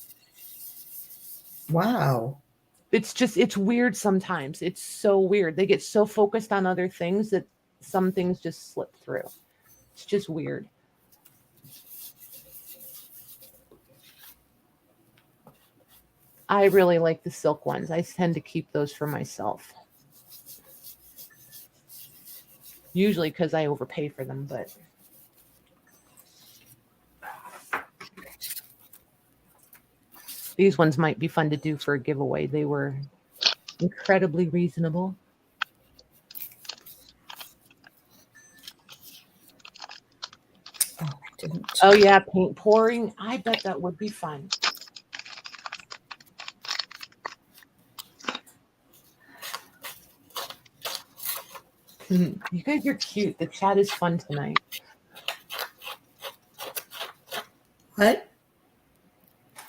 Wow. It's weird sometimes. It's so weird. They get so focused on other things that some things just slip through. It's just weird. I really like the silk ones. I tend to keep those for myself. Usually because I overpay for them, but these ones might be fun to do for a giveaway. They were incredibly reasonable. Oh, I didn't. Oh yeah, paint pouring. I bet that would be fun. You guys are cute. The chat is fun tonight. What?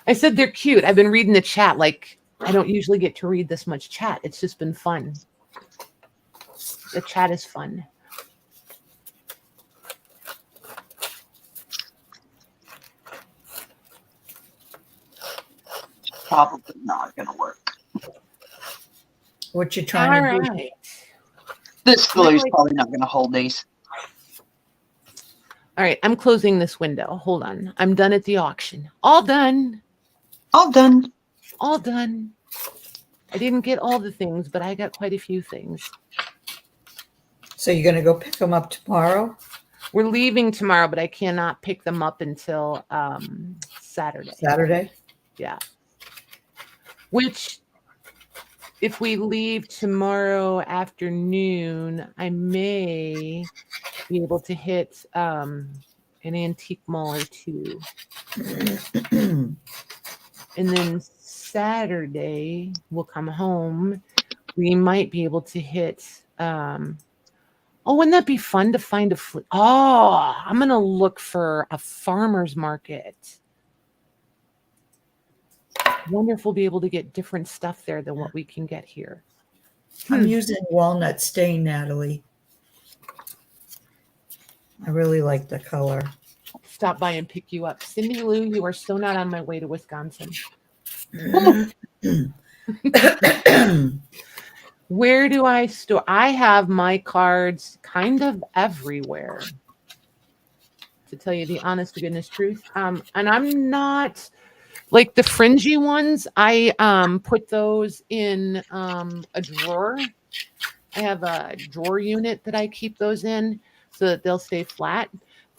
I said they're cute. I've been reading the chat. Like, I don't usually get to read this much chat. It's just been fun. The chat is fun. Probably not going to work. What you trying to do? Right. This glue is probably not going to hold these. All right, I'm closing this window. Hold on. I'm done at the auction. All done. All done. All done. I didn't get all the things, but I got quite a few things. So you're going to go pick them up tomorrow? We're leaving tomorrow, but I cannot pick them up until Saturday. Saturday? Yeah. Which, if we leave tomorrow afternoon, I may be able to hit an antique mall or two. And then Saturday, we'll come home. We might be able to hit... oh, wouldn't that be fun to find a... Oh, I'm going to look for a farmer's market. I wonder if we'll be able to get different stuff there than what we can get here. I'm using walnut stain, Natalie. I really like the color. Stop by and pick you up. Cindy Lou, you are so not on my way to Wisconsin. Where do I store? I have my cards kind of everywhere, to tell you the honest to goodness truth. And I'm not like the fringy ones. I put those in a drawer. I have a drawer unit that I keep those in so that they'll stay flat.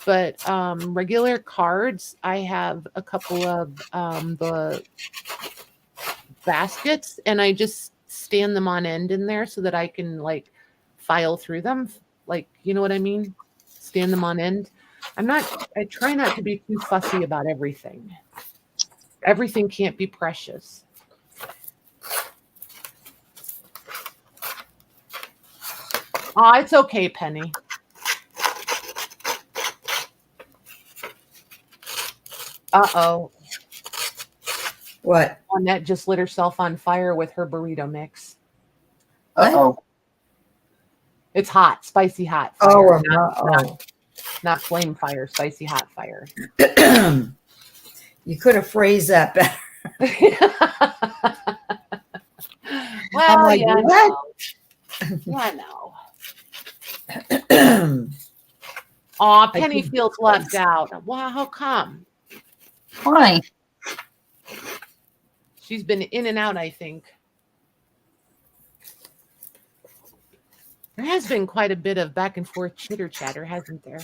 But regular cards, I have a couple of the baskets, and I just stand them on end in there so that I can like file through them. Like, you know what I mean? Stand them on end. I try not to be too fussy about everything. Everything can't be precious. Oh, it's okay, Penny. Uh-oh. What? Annette just lit herself on fire with her burrito mix. Uh-oh. It's hot, spicy hot. Oh, Fire. Not flame fire, spicy hot fire. You could have phrased that better. Well, I'm like, yeah, what? I know. Aw, Penny feels left out. Wow, how come? Why? She's been in and out, I think. There has been quite a bit of back and forth chitter chatter, hasn't there?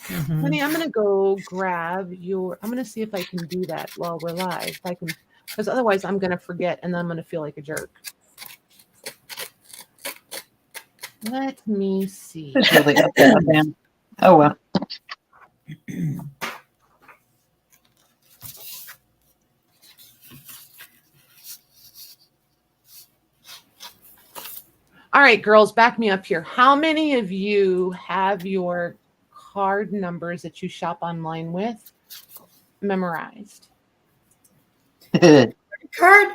Mm-hmm. Honey, I'm going to go grab I'm going to see if I can do that while we're live. If I can, because otherwise I'm going to forget and then I'm going to feel like a jerk. Let me see. It's really upside down. Oh, well. All right, girls, back me up here. How many of you have your card numbers that you shop online with memorized? Card?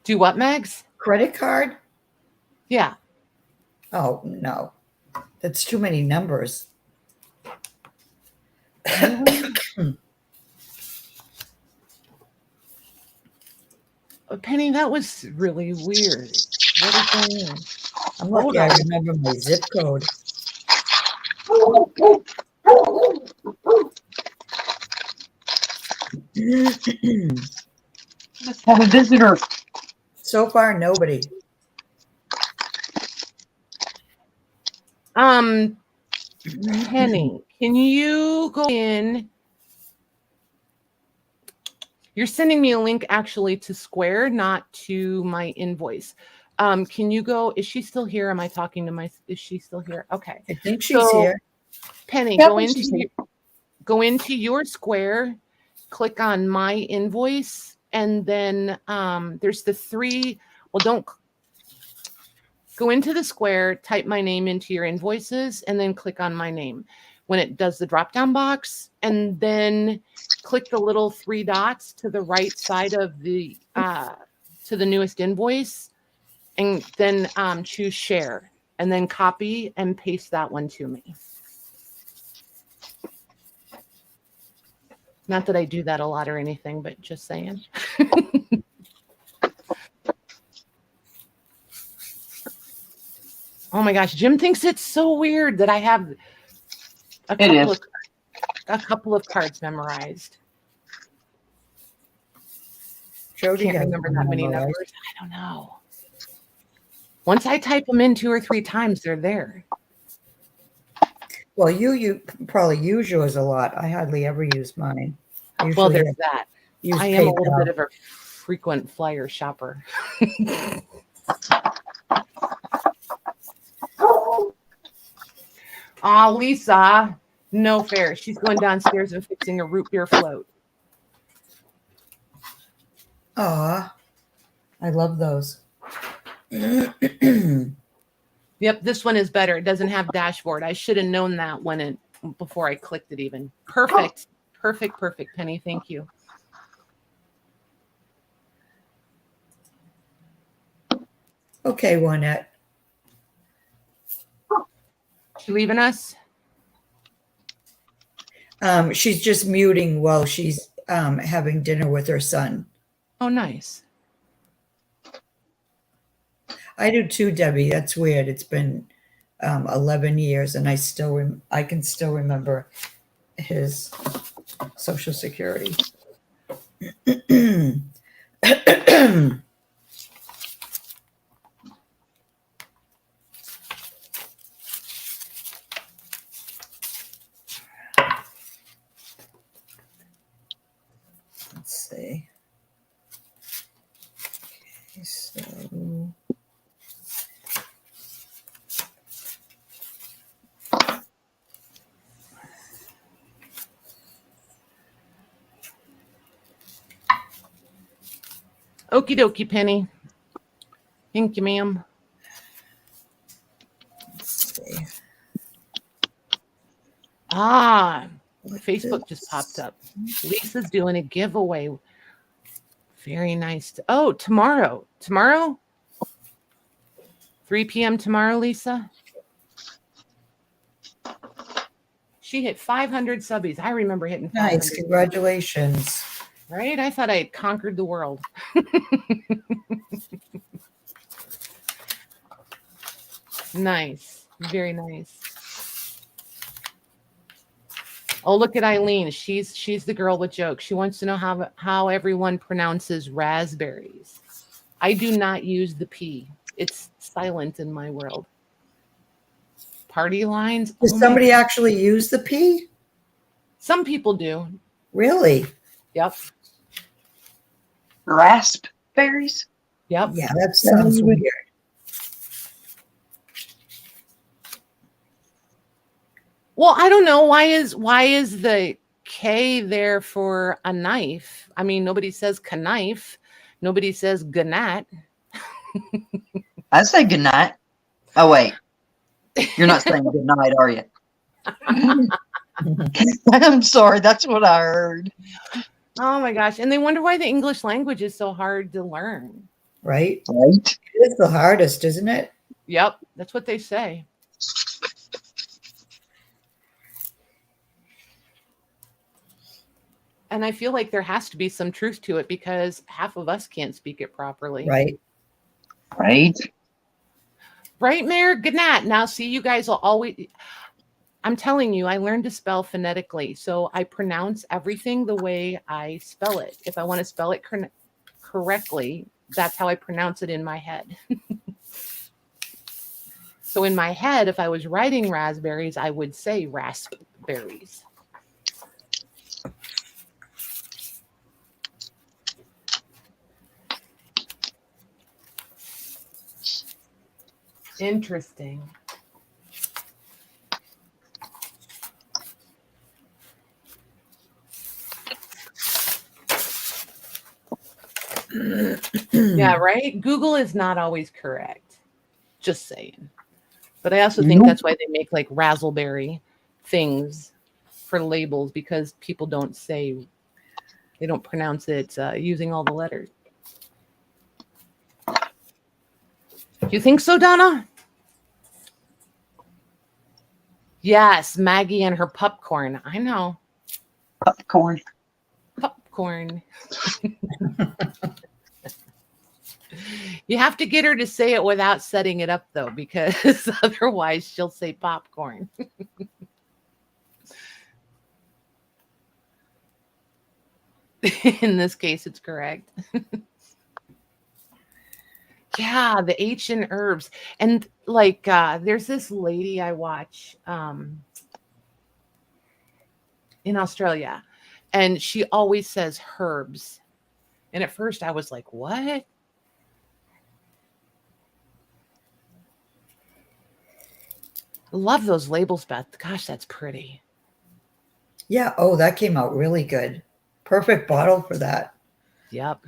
Do what, Megs? Credit card? Yeah. Oh, no. That's too many numbers. Penny, that was really weird. What is going on? I'm lucky I remember my zip code. Let's have a visitor. So far, nobody. Penny, can you go in? You're sending me a link actually to Square, not to my invoice. Can you go? Is she still here? Am I talking to my? Is she still here? Okay. I think she's here. Penny, Yep, go into your Square, click on my invoice, and then there's the three. Well, don't go into the Square, type my name into your invoices, and then click on my name when it does the drop-down box, and then click the little three dots to the right side of the to the newest invoice, and then choose share, and then copy and paste that one to me. Not that I do that a lot or anything, but just saying. Oh my gosh, Jim thinks it's so weird that I have a couple of cards memorized. Jody Can't remember that many numbers. I don't know. Once I type them in 2 or 3 times, they're there. Well, you probably use yours a lot. I hardly ever use mine. Well, there's that. Use I am a PayPal. little bit of a frequent flyer shopper. Oh, Lisa, no fair. She's going downstairs and fixing a root beer float. Aw, I love those. Yep, this one is better. It doesn't have dashboard. I should have known that before I clicked it even. Perfect. Perfect, perfect, Penny. Thank you. Okay, Juanette. She leaving us? She's just muting while she's having dinner with her son. Oh, nice. I do too, Debbie. That's weird. It's been 11 years, and I can still remember his Social Security. Let's see. Okay, so. Okie dokie, Penny. Thank you, ma'am. Let's see. Facebook just popped up. Lisa's doing a giveaway. Very nice. Oh, tomorrow. Tomorrow? 3 p.m. tomorrow, Lisa? She hit 500 subbies. I remember hitting 500. Nice. Congratulations. Right? I thought I had conquered the world. Nice. Very nice. Oh, look at Eileen. She's the girl with jokes. She wants to know how everyone pronounces raspberries. I do not use the P. It's silent in my world. Party lines. Does somebody actually use the P? Some people do. Really? Yep. Raspberries? Yep. Yeah, that sounds weird. Well, I don't know. Why is the K there for a knife? I mean, nobody says knife. Nobody says gnat. I say good night. Oh, wait. You're not saying good night, are you? I'm sorry. That's what I heard. Oh my gosh. And they wonder why the English language is so hard to learn. Right? Right? It's the hardest, isn't it? Yep. That's what they say. And I feel like there has to be some truth to it because half of us can't speak it properly. Right. Right? Right, Mayor? Good night. Now, see, you guys will always... I'm telling you, I learned to spell phonetically. So I pronounce everything the way I spell it. If I want to spell it correctly, that's how I pronounce it in my head. So in my head, if I was writing raspberries, I would say raspberries. Interesting. Yeah, right? Google is not always correct. Just saying. But I also think that's why they make like razzleberry things for labels because people don't say, they don't pronounce it using all the letters. Do you think so, Donna? Yes, Maggie and her popcorn. I know. Popcorn. Popcorn. You have to get her to say it without setting it up, though, because otherwise she'll say popcorn. In this case, it's correct. Yeah, the H in herbs. And like, there's this lady I watch in Australia, and she always says herbs. And at first I was like, what? Love those labels, Beth. Gosh, that's pretty. Yeah. Oh, that came out really good. Perfect bottle for that. Yep.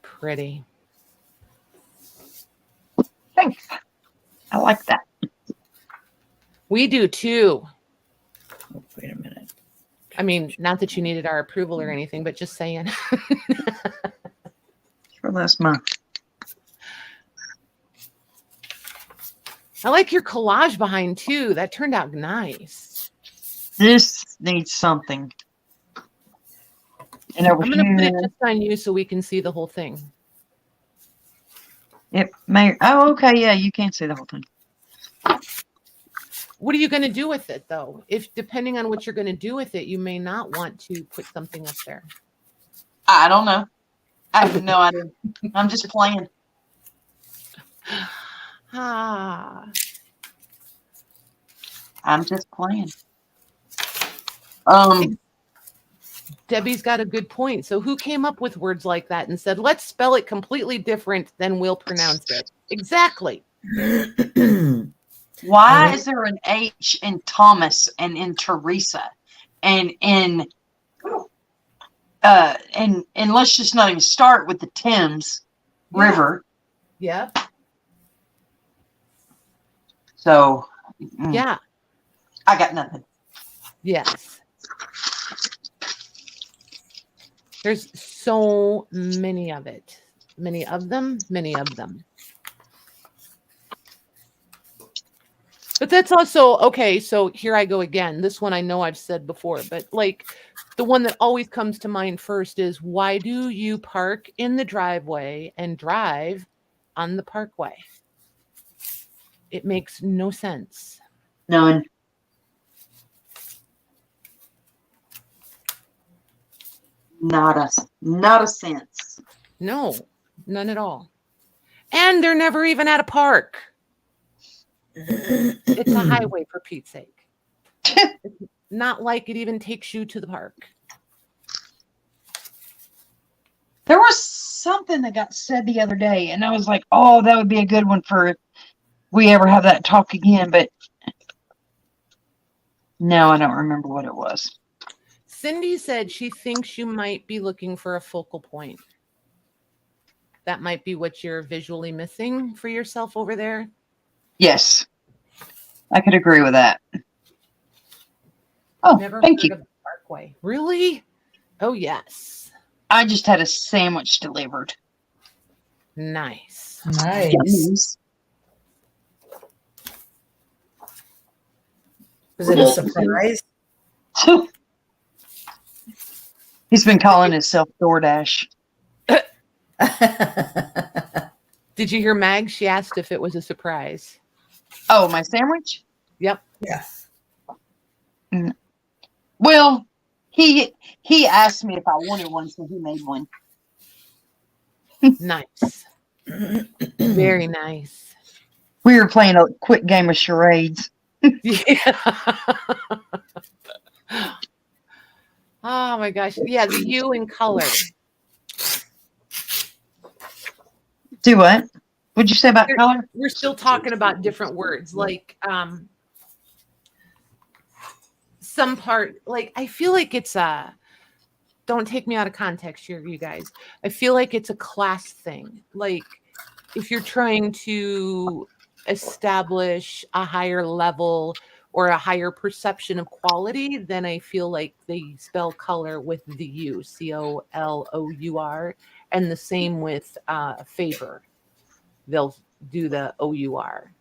Pretty. Thanks. I like that. We do too. Oh, wait a minute. I mean, not that you needed our approval or anything, but just saying. Sure, that's my. I like your collage behind too. That turned out nice. This needs something. And over I'm going to put it here. just on you so we can see the whole thing. It may. Oh, okay. Yeah, you can't see the whole thing. What are you going to do with it, though? If depending on what you're going to do with it, you may not want to put something up there. I don't know. I have no idea. I'm just playing. Ah. I'm just playing. Debbie's got a good point. So who came up with words like that and said, let's spell it completely different than we'll pronounce it? Exactly. Why is there an H in Thomas and in Teresa and in and let's just not even start with the Thames River. Yep. So Yeah. I got nothing. Yes. There's so many of it. Many of them. But that's also, okay, so here I go again. This one I know I've said before, but like the one that always comes to mind first is, why do you park in the driveway and drive on the parkway? It makes no sense. None. Not a sense. No, none at all. And they're never even at a park. It's a highway, for Pete's sake. It's not like it even takes you to the park. There was something that got said the other day, and I was like, oh, that would be a good one for we ever have that talk again, but no, I don't remember what it was. Cindy said she thinks you might be looking for a focal point. That might be what you're visually missing for yourself over there. Yes, I could agree with that. Oh, Never thank heard you. of the Parkway. Really? Oh, yes. I just had a sandwich delivered. Nice. Nice. Yes. Was it a surprise? He's been calling himself DoorDash. Did you hear Mag? She asked if it was a surprise. Oh, my sandwich? Yep. Yes. Well, he asked me if I wanted one, so he made one. Nice. Very nice. We were playing a quick game of charades. Yeah. Oh my gosh. Yeah, the U in color. Do what? What'd you say about color? We're still talking about different words. Like some part, like I feel like it's don't take me out of context here, you guys. I feel like it's a class thing. Like if you're trying to establish a higher level or a higher perception of quality, then I feel like they spell color with the U, COLOUR, and the same with favor. They'll do the OUR.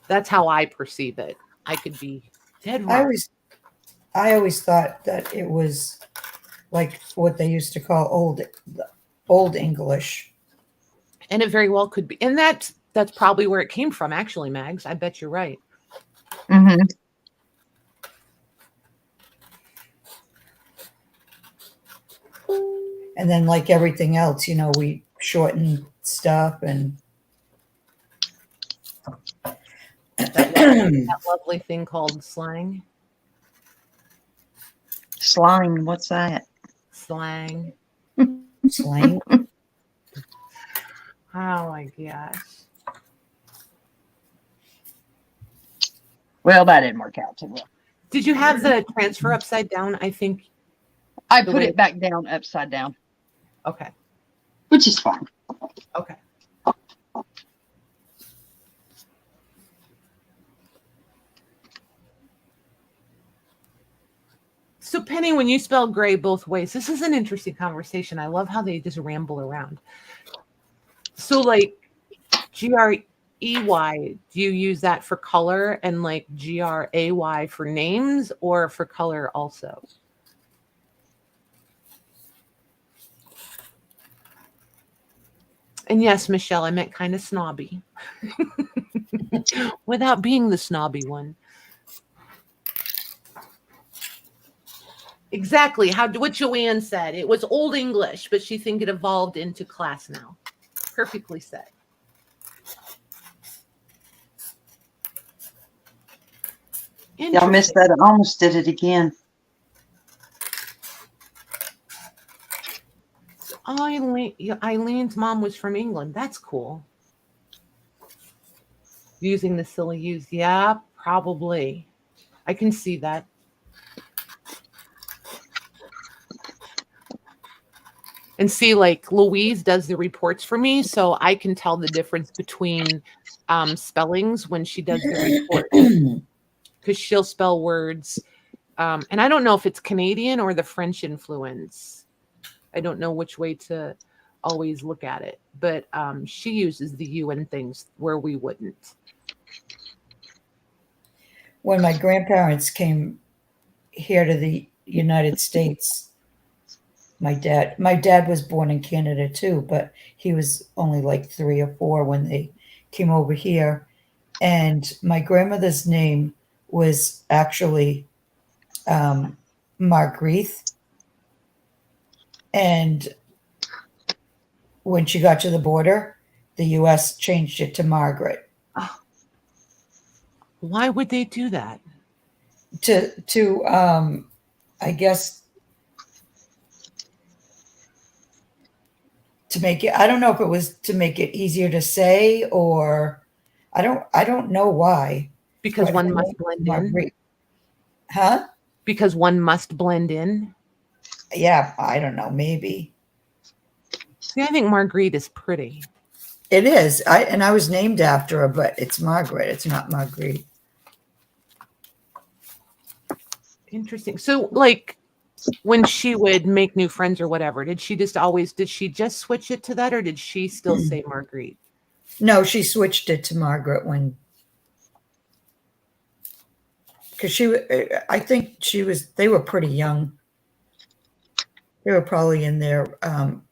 That's how I perceive it. I could be dead wrong. I always thought that it was like what they used to call old English. And it very well could be. And that's probably where it came from, actually, Mags. I bet you're right. Mm-hmm. And then like everything else, we shorten stuff and That lovely thing called slang. Slime, what's that? Slang. slang. Oh my gosh. Well, that didn't work out too well. Did you have the transfer upside down? I think. I put it back down upside down, Okay. which is fine. Okay. So Penny, when you spell gray both ways, this is an interesting conversation. I love how they just ramble around. So like GREY, do you use that for color, and like GRAY for names, or for color also? And yes, Michelle, I meant kind of snobby. Without being the snobby one. Exactly. What Joanne said. It was Old English, but she think it evolved into class now. Perfectly said. Y'all missed that. I almost did it again. Eileen's mom was from England. That's cool. Using the silly use. Yeah, probably. I can see that. And see, like Louise does the reports for me, so I can tell the difference between spellings when she does the report. Because she'll spell words. And I don't know if it's Canadian or the French influence. I don't know which way to always look at it. But she uses the U in things where we wouldn't. When my grandparents came here to the United States, my dad was born in Canada too, but he was only like 3 or 4 when they came over here. And my grandmother's name was actually Marguerite. And when she got to the border, the U.S. changed it to Margaret. Why would they do that? To I guess to make it, I don't know if it was to make it easier to say, or I don't know why. Because But one must blend in. Marguerite. Huh? Because one must blend in. Yeah, I don't know, maybe. See, I think Marguerite is pretty. It is. I was named after her, but it's Margaret. It's not Marguerite. Interesting. So, like, when she would make new friends or whatever, did she just switch it to that, or did she still say Marguerite? No, she switched it to Margaret when, because I think they were pretty young. They were probably in their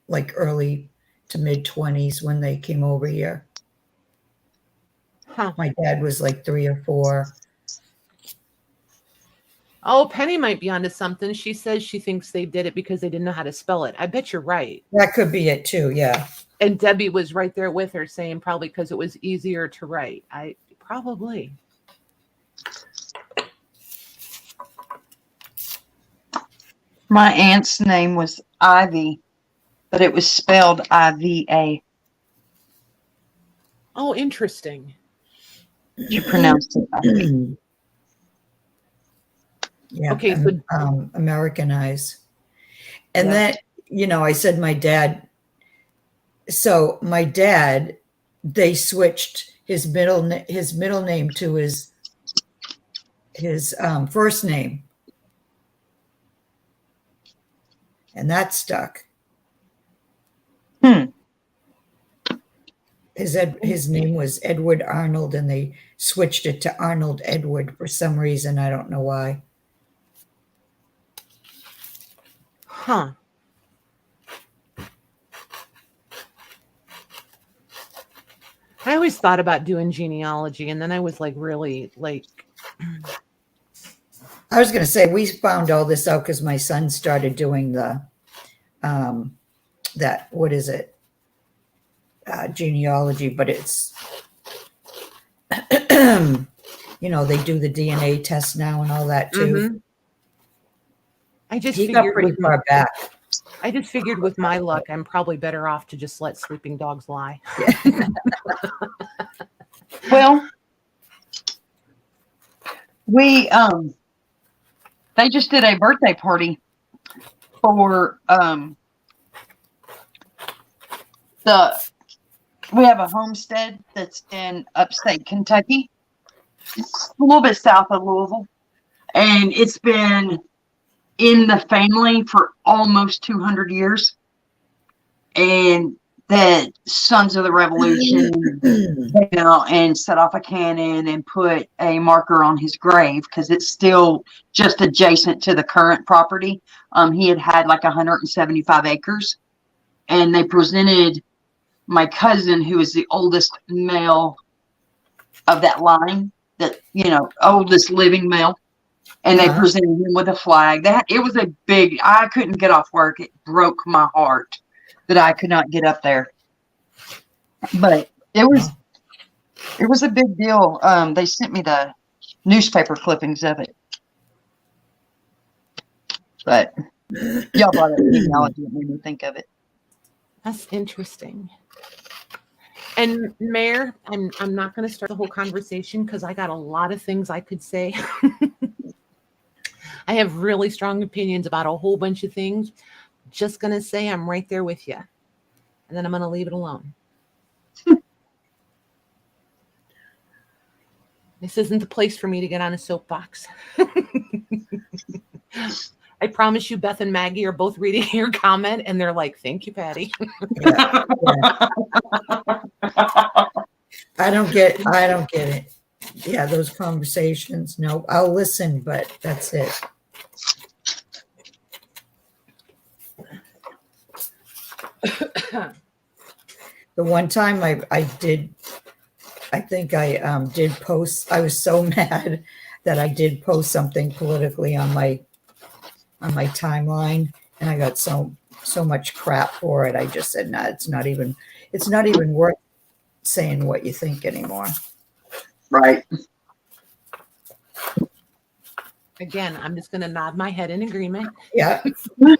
like early to mid 20s when they came over here. Huh. My dad was like 3 or 4. Oh, Penny might be onto something. She says she thinks they did it because they didn't know how to spell it. I bet you're right. That could be it too, yeah. And Debbie was right there with her saying probably because it was easier to write. Probably. My aunt's name was Ivy, but it was spelled IVA. Oh, interesting. She pronounced it Ivy. Yeah. Okay, so Americanize. And Yeah. then, I said my dad. So my dad, they switched his middle name to his first name, and that stuck. His name was Edward Arnold, and they switched it to Arnold Edward for some reason. I don't know why. Huh. I always thought about doing genealogy, and then I was like, really, like. I was going to say, we found all this out because my son started doing the, what is it? Genealogy, but it's, they do the DNA test now and all that too. Mm-hmm. He got pretty far back. I just figured with my luck, I'm probably better off to just let sleeping dogs lie. Yeah. Well, they just did a birthday party for we have a homestead that's in upstate Kentucky, a little bit south of Louisville, and it's been in the family for almost 200 years. And the Sons of the Revolution and set off a cannon and put a marker on his grave because it's still just adjacent to the current property. He had like 175 acres, and they presented my cousin, who is the oldest male of that line, oldest living male. And they presented him with a flag. It was a big, I couldn't get off work. It broke my heart that I could not get up there. But it was a big deal. They sent me the newspaper clippings of it. But y'all brought up genealogy and made me think of it. That's interesting. And Mayor, I'm not going to start the whole conversation because I got a lot of things I could say. I have really strong opinions about a whole bunch of things. Just going to say I'm right there with you. And then I'm going to leave it alone. This isn't the place for me to get on a soapbox. I promise you, Beth and Maggie are both reading your comment, and they're like, thank you, Patty. Yeah. I don't get it. Yeah, those conversations. No, I'll listen, but that's it. The one time I did post, I was so mad that I did post something politically on my timeline, and I got so much crap for it. I just said, nah, it's not even worth saying what you think anymore. Right. Again, I'm just going to nod my head in agreement. Yeah. And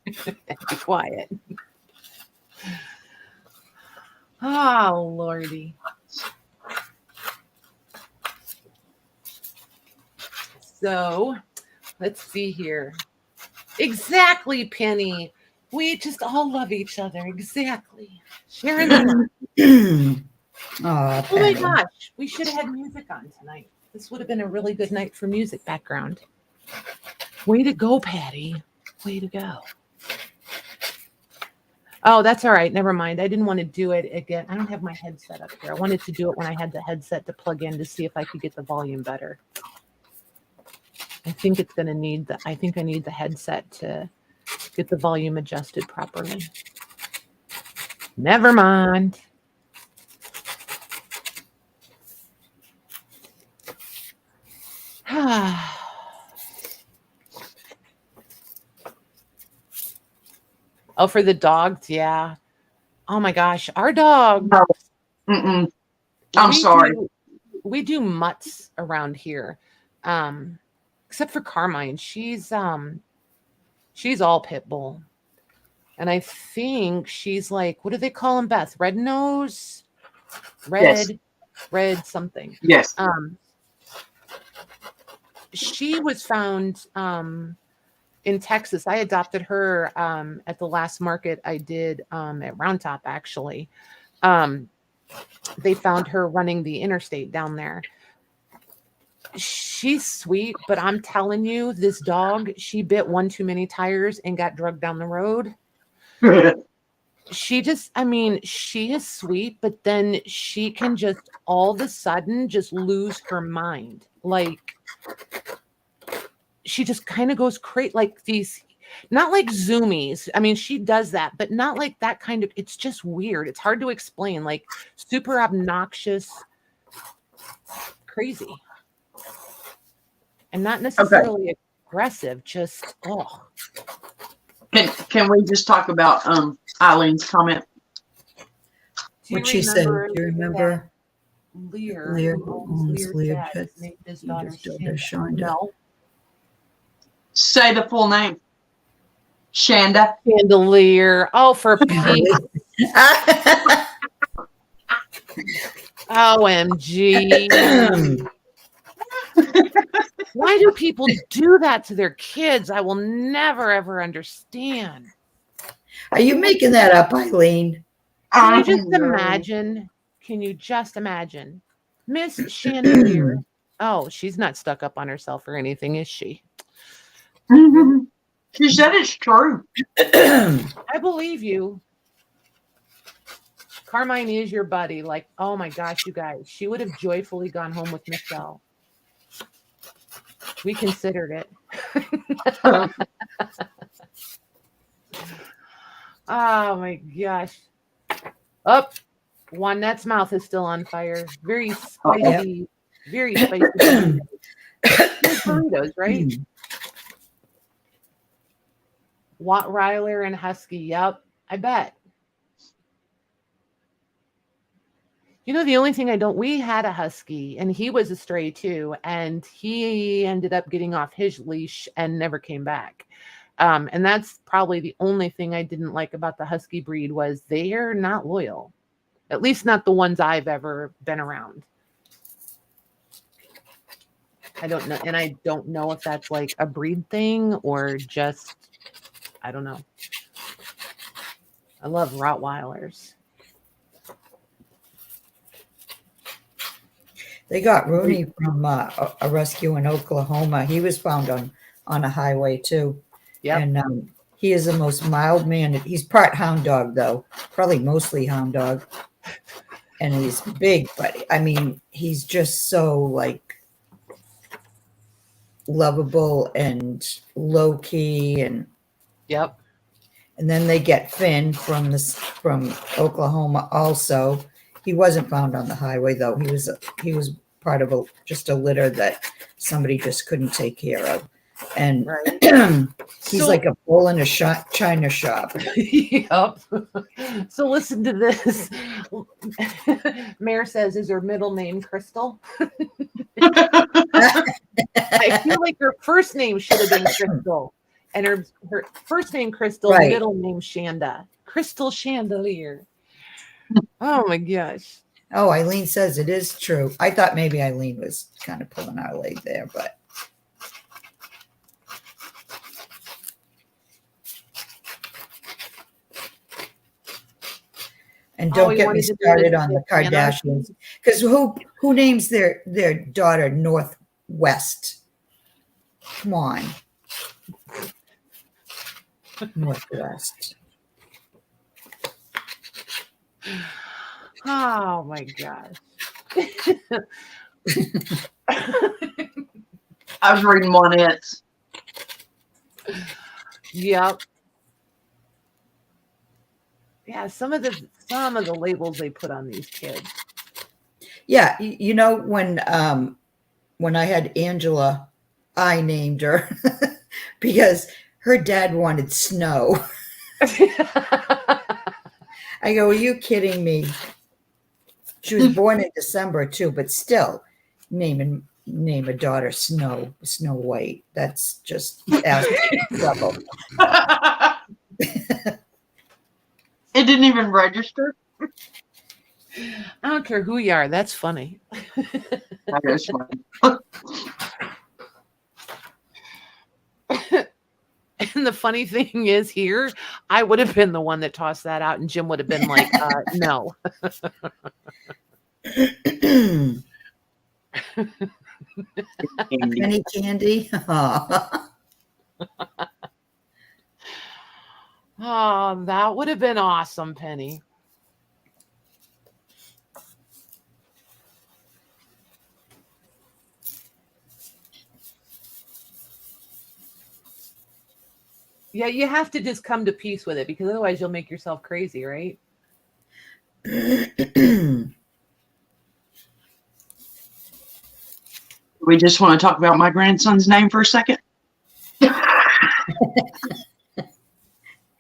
be quiet. Oh, Lordy. So, let's see here. Exactly, Penny. We just all love each other. Exactly. Sharing the love. Oh, Oh my gosh. We should have had music on tonight. This would have been a really good night for music background. Way to go, Patty. Way to go. Oh, that's all right. Never mind. I didn't want to do it again. I don't have my headset up here. I wanted to do it when I had the headset to plug in to see if I could get the volume better. I think it's going to need I think I need the headset to get the volume adjusted properly. Never mind. Oh, for the dogs, yeah. Oh my gosh, our dog. No. Mm-mm. I'm sorry. We do mutts around here, except for Carmine. She's all pit bull, and I think she's like, what do they call him, Beth? Red nose, red something. Yes. She was found in Texas. I adopted her at the last market I did at Round Top, actually. They found her running the interstate down there. She's sweet, but I'm telling you, this dog, she bit one too many tires and got drugged down the road. She just, I mean, she is sweet, but then she can just all of a sudden just lose her mind. Like, she just kind of goes crazy, like these, not like zoomies. I mean, she does that, but not like that kind of, it's just weird. It's hard to explain, like super obnoxious, crazy. And not necessarily aggressive, just, oh. Can we just talk about Eileen's comment? What she said, do you remember? Lear who owns Lear Pets, named his daughter Shonda. No. Say the full name. Shanda. Chandelier. Oh, for Pete. OMG. Why do people do that to their kids? I will never, ever understand. Are you making that up, Eileen? Can you just imagine? Can you just imagine? Miss Chandelier. Oh, she's not stuck up on herself or anything, is she? She said it's true. I believe you. Carmine is your buddy. Like, oh my gosh, you guys. She would have joyfully gone home with Michelle. We considered it. Oh my gosh. Up. Juanette's mouth is still on fire. Very spicy. Very spicy. Burritos, right? Rottweiler and Husky. Yep. I bet. You know, the only thing we had a Husky and he was a stray too. And he ended up getting off his leash and never came back. And that's probably the only thing I didn't like about the Husky breed was they're not loyal. At least not the ones I've ever been around. I don't know. And I don't know if that's like a breed thing or just, I don't know. I love Rottweilers. They got Rooney from a rescue in Oklahoma. He was found on a highway too. Yeah. And he is the most mild man. He's part hound dog though, probably mostly hound dog. And he's big, but I mean, he's just so like lovable and low key and yep. And then they get Finn from Oklahoma also. He wasn't found on the highway though. He was part of just a litter that somebody just couldn't take care of. And right. He's like a bull in a china shop. Yep. So listen to this. Mare says, is her middle name Crystal? I feel like her first name should have been Crystal. And her first name Crystal, right. Middle name Shanda. Crystal Chandelier. Oh my gosh. Oh, Eileen says it is true. I thought maybe Eileen was kind of pulling our leg there, but. And Oh, don't you get me wanted to do started the on the anarchy? Kardashians, because who names their daughter Northwest? Come on, Northwest. Oh my gosh. I was reading one. It's Yep. Yeah, some of the labels they put on these kids. Yeah, you know when I had Angela, I named her because her dad wanted Snow. I go, are you kidding me? She was born in December too, but still, name a daughter Snow White. That's just asking trouble. It didn't even register. I don't care who you are. That's funny. That is funny. And the funny thing is here, I would have been the one that tossed that out, and Jim would have been like, no. Penny candy. Oh, that would have been awesome, Penny. Yeah, you have to just come to peace with it, because otherwise you'll make yourself crazy, right? We just want to talk about my grandson's name for a second.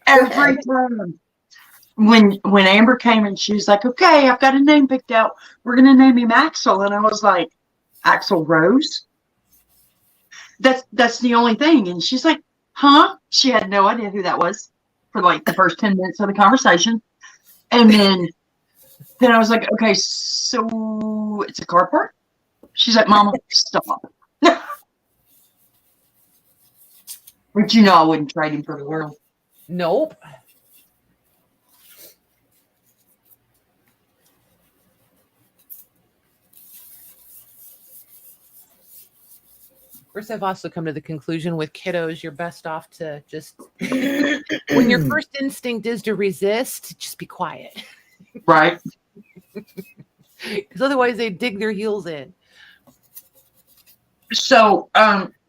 Every time when Amber came and she was like, okay, I've got a name picked out. We're going to name him Axel. And I was like, Axel Rose? That's the only thing. And she's like, huh? She had no idea who that was for like the first 10 minutes of the conversation. And then I was like, okay, so it's a car part? She's like, Mama, stop. But you know I wouldn't trade him for the world. Nope. Of course, I've also come to the conclusion with kiddos, you're best off to just, when your first instinct is to resist, just be quiet. Right. Because otherwise they dig their heels in. So,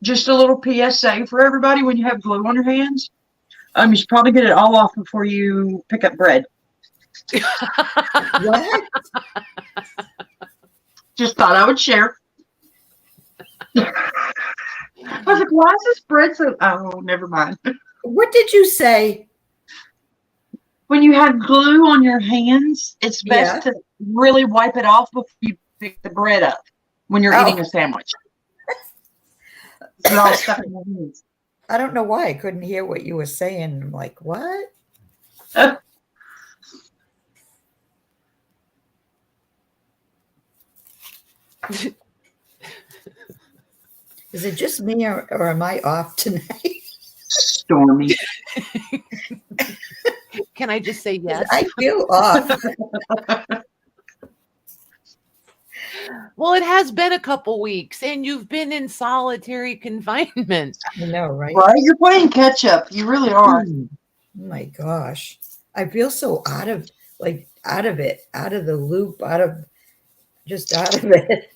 just a little PSA for everybody: when you have glue on your hands, you should probably get it all off before you pick up bread. What? Just thought I would share. I was like, why is this bread so? Oh, never mind. What did you say? When you have glue on your hands, it's best to really wipe it off before you pick the bread up when you're eating a sandwich. It's all stuck in your hands. I don't know why I couldn't hear what you were saying. I'm like, what? Is it just me or am I off tonight? Stormy. Can I just say yes? I feel off. Well, it has been a couple weeks, and you've been in solitary confinement. I know, right? Right? You're playing catch up. You really are. Oh my gosh. I feel so out of it, out of the loop, out of it.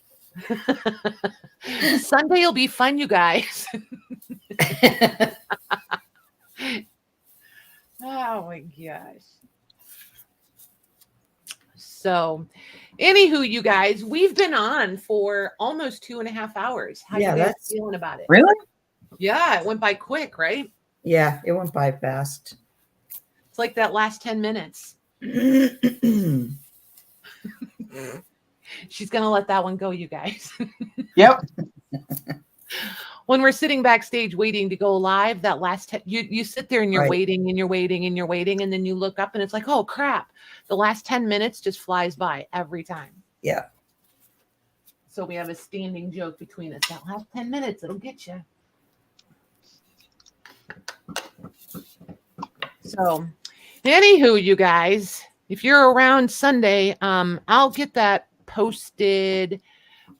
Sunday will be fun, you guys. Oh my gosh. So, anywho, you guys, we've been on for almost 2.5 hours. How you guys feeling about it? Really? Yeah, it went by quick, right? Yeah, it went by fast. It's like that last 10 minutes. She's going to let that one go, you guys. Yep. when we're sitting backstage waiting to go live, that last you sit there and you're Right. waiting and you're waiting and you're waiting, and then you look up and it's like, oh crap, the last 10 minutes just flies by every time. Yeah. So we have a standing joke between us. That last 10 minutes, it'll get you. So, anywho, you guys, if you're around Sunday, I'll get that posted.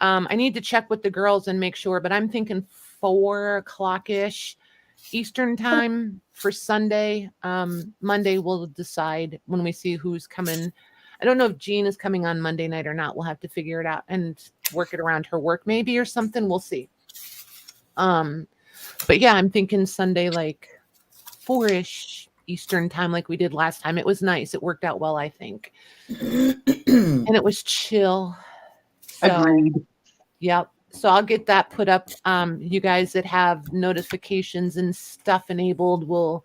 I need to check with the girls and make sure, but I'm thinking 4 o'clock-ish Eastern time for Sunday. Monday we'll decide when we see who's coming. I don't know if Jean is coming on Monday night or not. We'll have to figure it out and work it around her work maybe or something. We'll see. But yeah, I'm thinking Sunday like 4-ish Eastern time like we did last time. It was nice. It worked out well, I think. And it was chill. So, Agreed. yep. So I'll get that put up. You guys that have notifications and stuff enabled will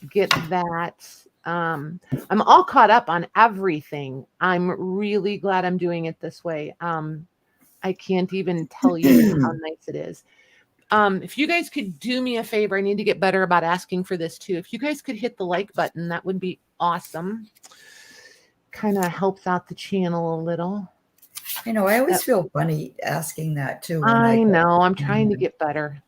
get that. I'm all caught up on everything. I'm really glad I'm doing it this way. I can't even tell you how nice it is. If you guys could do me a favor, I need to get better about asking for this too. If you guys could hit the like button, that would be awesome. Kind of helps out the channel a little. You know, I always feel funny asking that too. When I know. I'm trying to get better.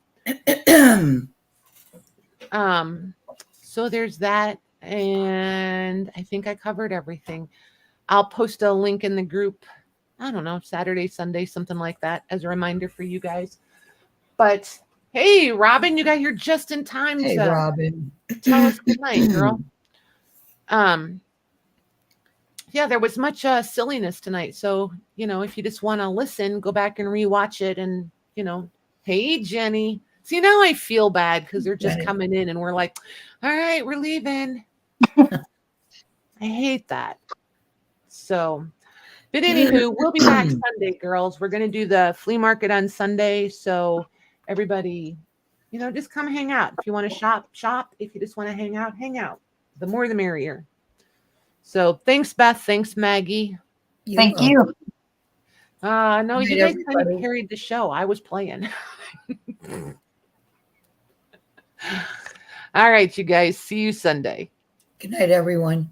So there's that. And I think I covered everything. I'll post a link in the group. I don't know, Saturday, Sunday, something like that as a reminder for you guys. But hey, Robin, you got here just in time Hey, to Robin. tell us good night, girl. Yeah, there was much silliness tonight. So, you know, if you just want to listen, go back and rewatch it. And, you know, hey, Jenny. See, now I feel bad because they're just Jenny. coming in and we're like, all right, we're leaving. I hate that. So, but anywho, we'll be back Sunday, girls. We're going to do the flea market on Sunday. So everybody, you know, just come hang out. If you want to shop, shop. If you just want to hang out, hang out. The more the merrier. So thanks, Beth. Thanks, Maggie. Thank you. No, Good you night, guys kind of everybody. carried the show. I was playing. All right, you guys. See you Sunday. Good night, everyone.